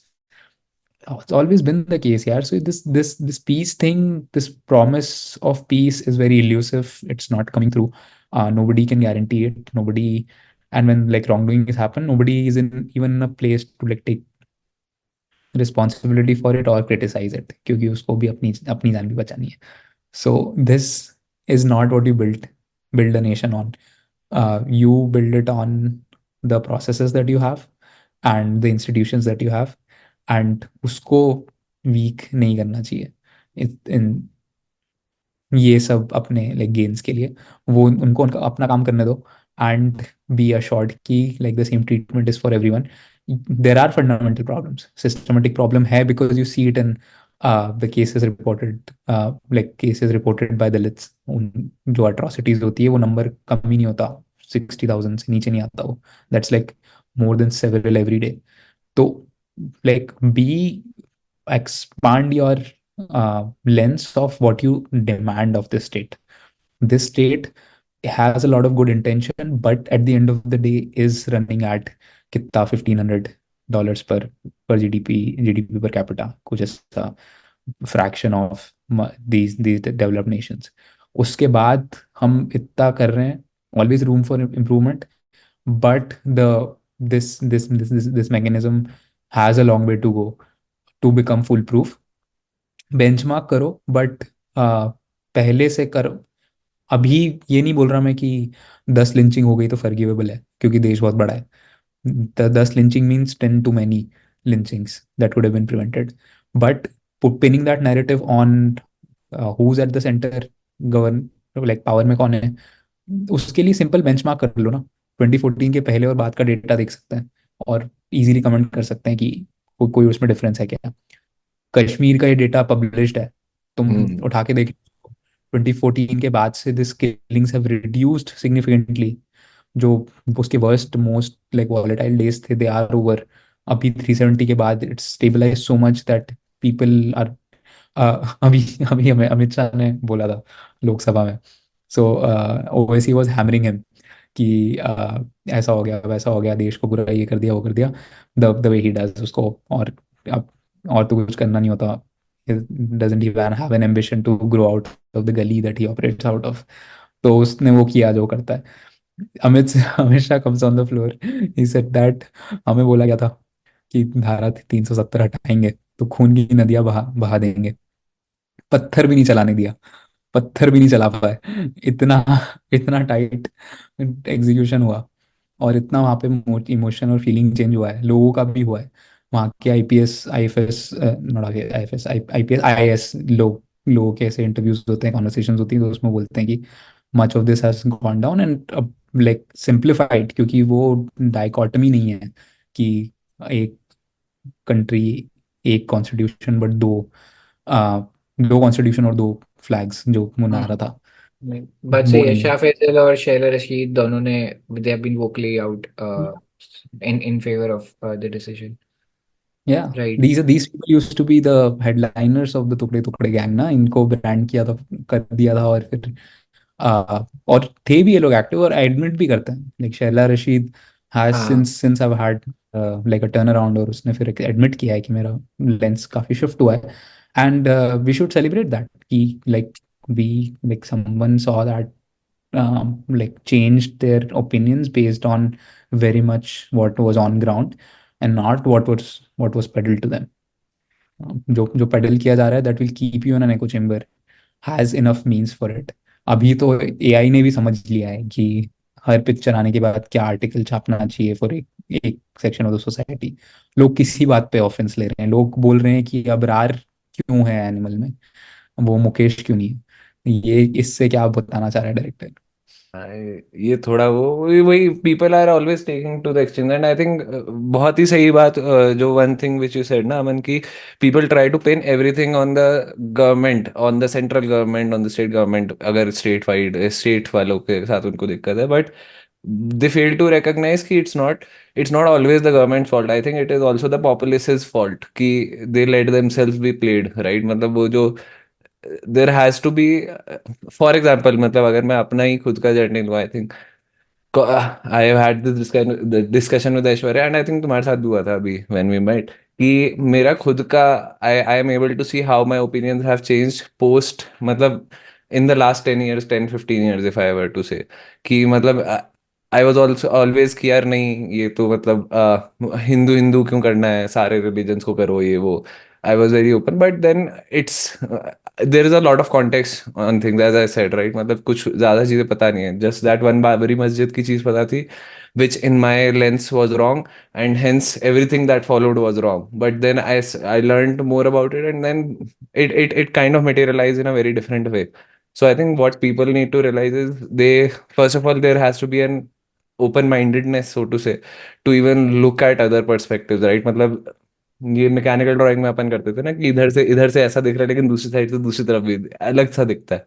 It's always been the case, yeah. So this peace thing, this promise of peace is very elusive. It's not coming through. Nobody can guarantee it. Nobody, and when like wrongdoing is happen, nobody is in even a place to like take responsibility for it or criticize it, क्योंकि उसको भी अपनी जान भी बचानी है. So this is not what you build a nation on. You build it on the processes that you have and the institutions that you have, and उसको weak नहीं करना चाहिए in ये सब अपने like gains के लिए. वो उनको उनका अपना काम करने दो and be assured कि like the same treatment is for everyone. There are fundamental problems. Systematic problem है because you see it in the cases reported like cases reported by Dalits. जो atrocities होती है वो number कम ही नहीं होता, 60,000 से नीचे नहीं आता वो. That's like more than several every day. तो like expand your lens of what you demand of this state. This state has a lot of good intention, but at the end of the day is running at कितना $1,500 per GDP per capita, कुछ ऐसा fraction of these developed nations. उसके बाद हम इतना कर रहे हैं, always room for improvement, but this mechanism has a long way to go to become foolproof. Benchmark करो, बट पहले से करो. अभी ये नहीं बोल रहा मैं कि 10 लिंचिंग हो गई तो फॉरगिवेबल है क्योंकि देश बहुत बड़ा है. 10 lynching means 10 too many lynchings that could have been prevented. But pinning that narrative on who's at the center, govern like power में कौन है, उसके लिए सिंपल बेंचमार्क कर लो ना. 2014 के पहले और बाद का डेटा देख सकते हैं और इजीली कमेंट कर सकते हैं कि कोई उसमें डिफरेंस है क्या. कश्मीर का ये डेटा पब्लिश्ड है, तुम उठा के देख. 2014 के बाद से this killings have reduced significantly. जो उसके worst most like volatile days थे दे आर ओवर. अभी 370 के बाद it's stabilise so much that people are अभी अभी हमें अमित शाह ने बोला था लोकसभा में. सो ओवैसी वाज हैमरिंग हिम कि ऐसा हो गया वैसा हो गया, देश को बुरा ये कर दिया वो कर दिया, द वे ही डज उसको. अब और तो कुछ करना नहीं होता. He doesn't even have an ambition to grow out of the gully that he operates out of. तो उसने वो किया जो करता है. Amit Shah comes on the floor. He said that हमें बोला गया था कि धारा 370 हटाएंगे तो खून की नदियां बहा देंगे. पत्थर भी नहीं चलाने दिया, पत्थर भी नहीं चला पाए. इतना इतना टाइट एग्जीक्यूशन हुआ और इतना वहाँ पे इमोशन और फीलिंग चेंज हुआ है, लोगों का भी हुआ है. वहाँ के IPS IFS not IFS IPS IAS लोगों के ऐसे इंटरव्यूज होते हैं, कॉन्वर्सेशंस होती हैं, तो उसमें बोलते हैं कि much of this has gone down and like simplified, क्योंकि वो डाइकोटमी नहीं है कि एक कंट्री एक कॉन्स्टिट्यूशन बट दो कॉन्स्टिट्यूशन और दो फ्लैग्स जो मुना रहा था. बट से यशा फैसल और शैला रशीद दोनों ने they have been vocally out in favor of the decision. Yeah, Right. these people used to be the headliners of the टुकड़े टुकड़े गैंग ना. इनको ब्रांड किया था, कर दिया था, और फिर और थे भी ये लोग एक्टिव और एडमिट भी करते हैं. Like Shaila Rashid has since have had like a turn around, और उसने फिर एडमिट किया है कि मेरा लेंस काफी शिफ्ट हुआ है. And we should celebrate that कि like we like someone saw that like changed their opinions based on very much what was on ground and not what was peddled to them. जो pedal किया जा रहा है that will keep you in an echo chamber has enough means for it. अभी तो AI ने भी समझ लिया है कि हर पिक्चर आने के बाद क्या आर्टिकल छापना चाहिए फॉर एक सेक्शन ऑफ द सोसाइटी. लोग किसी बात पे ऑफेंस ले रहे हैं. लोग बोल रहे हैं कि अब रार क्यों है एनिमल में, वो मुकेश क्यों नहीं है. ये इससे क्या बताना चाह रहा है डायरेक्टर? ये थोड़ा वो वही people are always taking to the extend and I think बहुत ही सही बात जो one thing which you said ना अमन की people try to pin everything on the government on the central government on the state government अगर state वालों के साथ उनको दिक्कत है बट they fail to recognize कि it's not always the government's fault. I think it is also the populace's fault कि they let themselves be played, right? मतलब वो जो there has to be for example मतलब अगर मैं अपना ही खुद का जर्नी लूँ I think I have had this discussion with Aishwarya and I think तुम्हारे साथ भी हुआ था अभी व्हेन वी मेट कि मेरा खुद का I am able to see how my opinions have changed post मतलब in the last 10 years 10-15 years if I were to say कि मतलब आई वॉज ऑल्सो ऑलवेज कि यार नहीं ये तो मतलब हिंदू हिंदू क्यों करना है सारे रिलीजन्स को करो ये वो I was very open but then it's there is a lot of context on things as I said right मतलब कुछ ज्यादा चीजें पता नहीं है जस्ट दैट वन बाबरी मस्जिद की चीज पता थी which in my lens was wrong and hence everything that followed was wrong but then I learned more about it and then it kind of materialized in a very different way so I think what people need to realize is they first of all there has to be an open mindedness so to say to even look at other perspectives right मतलब ये mechanical drawing में अपन करते थे ना कि इधर से ऐसा दिख रहा है लेकिन दूसरी साइड से दूसरी तरफ भी अलग सा दिखता है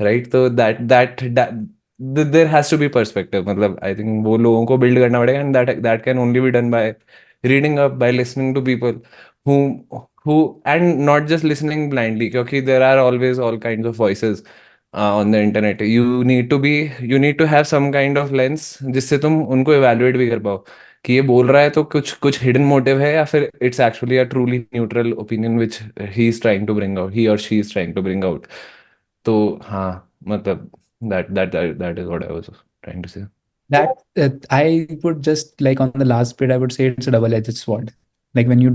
राइट तो that there has to be perspective मतलब आई थिंक वो लोगों को बिल्ड करना पड़ेगा and that can only be done by reading up by listening to people who who and not just listening blindly क्योंकि there are always all kinds of voices on the internet you need to have some kind of lens जिससे तुम उनको evaluate भी कर पाओ कि ये बोल रहा है तो कुछ कुछ हिडन मोटिव है या फिर it's actually a truly neutral opinion which he is trying to bring out he और she is trying to bring out तो हाँ मतलब that is what I was trying to say. That I would just like on the last bit, I would say it's a double-edged sword. Like when you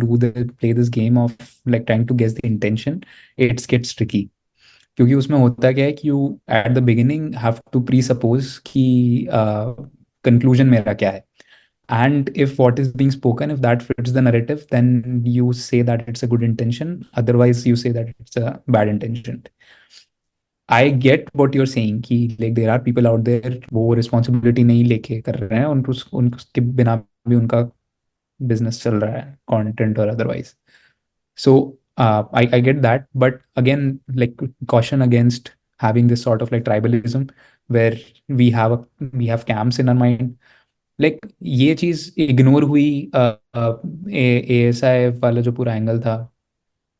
play this game of like trying to guess the intention, it gets tricky. क्योंकि उसमें होता क्या है कि you at the beginning have to presuppose कि conclusion मेरा क्या है. And if what is being spoken, if that fits the narrative, then you say that it's a good intention. Otherwise, you say that it's a bad intention. I get what you're saying कि like there are people out there वो responsibility नहीं लेके कर रहे हैं उनके बिना भी उनका बिजनेस चल रहा है कंटेंट और otherwise so I get that but again like caution against having this sort of like tribalism where we have camps in our mind like ये चीज इग्नोर हुई ASI वाला जो पूरा एंगल था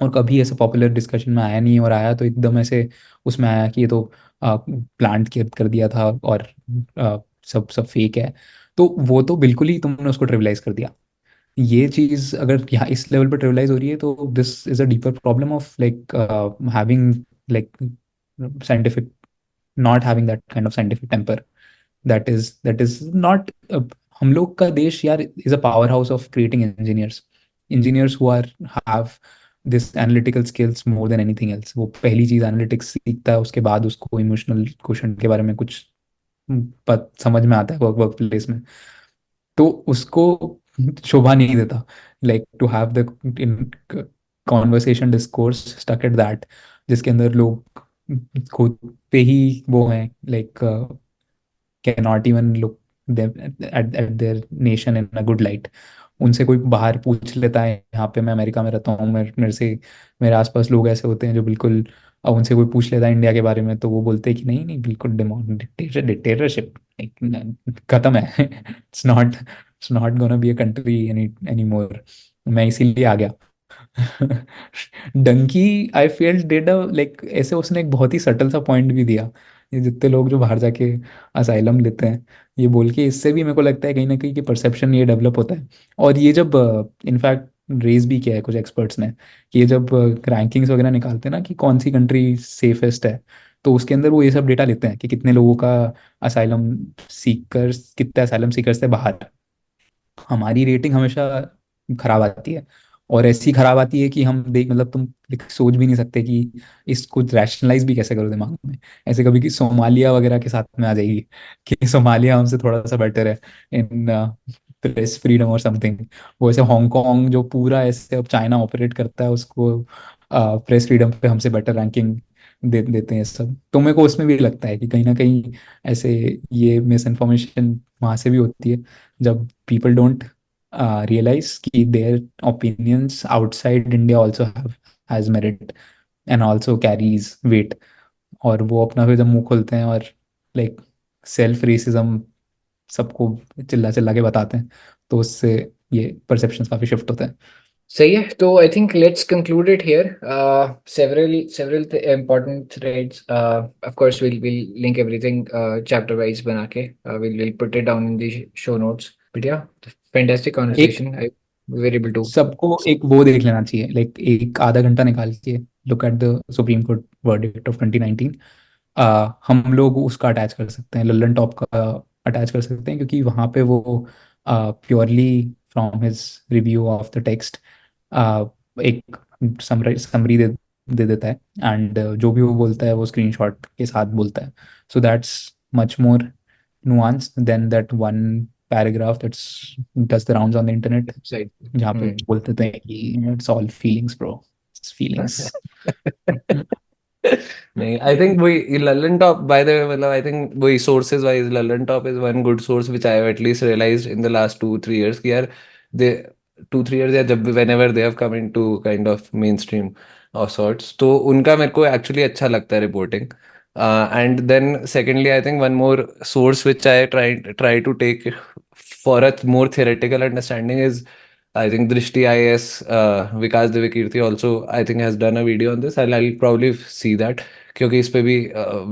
और कभी ऐसे पॉपुलर डिस्कशन में आया नहीं और आया तो एकदम ऐसे उसमें आया कि ये तो प्लांट कर दिया था और सब सब फेक है तो वो तो बिल्कुल ही तुमने उसको ट्रिविलाइज कर दिया ये चीज़ अगर यहाँ इस लेवल पर ट्रिविलाइज हो रही है तो this is a deeper problem of like having like scientific not having that kind of scientific temper that is not हम लोग का देश यार is a powerhouse of creating engineers who are have this analytical skills more than anything else वो पहली चीज analytics सीखता है उसके बाद उसको इमोशनल क्वेश्चन के बारे में कुछ समझ में आता है वर्क प्लेस में तो उसको शोभा नहीं देता like to have the in conversation discourse stuck at that जिसके अंदर लोग खुद पे ही वो हैं like cannot even look them at their nation in a good light. उनसे कोई बाहर पूछ लेता है यहाँ पे मैं अमेरिका में रहता हूँ मेरे से मेरे आसपास लोग ऐसे होते हैं जो बिल्कुल अब उनसे कोई पूछ लेता है इंडिया के बारे में तो वो बोलते हैं कि नहीं नहीं बिल्कुल डिक्टेटरशिप खत्म है it's not gonna be a country any more मैं इसीलिए आ गया Dunki I feel did like ऐसे उसने एक बहुत ही सटल सा पॉइंट भी दिया ये जितने लोग जो बाहर जाके असाइलम लेते हैं ये बोल के इससे भी मेरे को लगता है कहीं ना कहीं कि परसेप्शन ये डेवलप होता है और ये जब इनफैक्ट रेज भी किया है कुछ एक्सपर्ट्स ने कि ये जब रैंकिंग्स वगैरह निकालते हैं ना कि कौन सी कंट्री सेफेस्ट है तो उसके अंदर वो ये सब डेटा लेते हैं कि कितने लोगों का असाइलम सीकर्स कितने असाइलम सीकर्स थे बाहर हमारी रेटिंग हमेशा खराब आती है और ऐसी खराब आती है कि हम देख मतलब तुम सोच भी नहीं सकते कि इसको रैशनलाइज भी कैसे करो दिमाग में ऐसे कभी कि सोमालिया वगैरह के साथ में आ जाएगी कि सोमालिया हमसे थोड़ा सा बेटर है इन प्रेस फ्रीडम और समथिंग वो ऐसे हांगकांग जो पूरा ऐसे अब चाइना ऑपरेट करता है उसको प्रेस फ्रीडम पे हमसे बेटर रैंकिंग देते हैं सब। तो मेरे को उसमें भी लगता है कि कहीं ना कहीं ऐसे ये मिस इन्फॉर्मेशन वहाँ से भी होती है, जब पीपल डोंट रियलाइज कि their opinions outside India also has merit and also carries weight. और वो अपना फिर जब मुंह खोलते हैं और लाइक सेल्फ रेसिज्म सबको चिल्ला चिल्ला के बताते हैं, तो उससे ये परसेप्शन काफी शिफ्ट होता है। सही है, तो I think let's conclude it here. Several important threads, of course we'll link everything chapter wise बना के, we'll put it down in the show notes, but yeah, fantastic एक conversation. I were able to सबको एक वो देख लेना चाहिए, like एक आधा घंटा निकाल के look at the Supreme court verdict of 2019। हम लोग उसका अटैच कर सकते हैं, लल्लन टॉप का अटैच कर सकते हैं, क्योंकि वहाँ पे वो purely from his review of the text एक समरी दे देता है, एंड जो भी वो बोलता है वो स्क्रीनशॉट के साथ बोलता है। So that's much more nuanced than that one paragraph that's does the rounds on the internet, side. जहाँ पे बोलते थे कि it's all feelings bro, it's feelings। नहीं, आई थिंक वही Lallantop, by the way, मतलब आई थिंक वही sources wise Lallantop is one good source which I have at least realised in the last 2-3 years कि यार दे 2-3 years या जब whenever they have come into kind of mainstream of sorts, तो उनका मेरे को actually अच्छा लगता है reporting. And then secondly I think one more source which I try to take for a more theoretical understanding is I think Drishti IAS, Vikas Devakirti also I think has done a video on this. I'll probably see that क्योंकि इस पे भी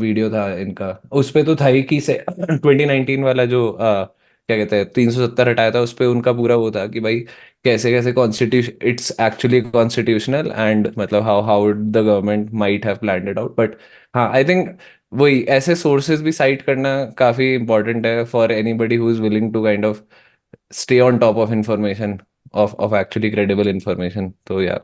video था इनका। उस पे तो था ही कि से 2019 वाला जो क्या कहते हैं 370 हटाया था, उस पे उनका पूरा वो था कि भाई कैसे कैसे constitution it's actually constitutional, and मतलब how the government might have planned it out. But हाँ, आई थिंक वही ऐसे सोर्सेज भी साइट करना काफी इंपॉर्टेंट है for anybody who is willing to kind of stay on top of information, of actually credible information. So yeah,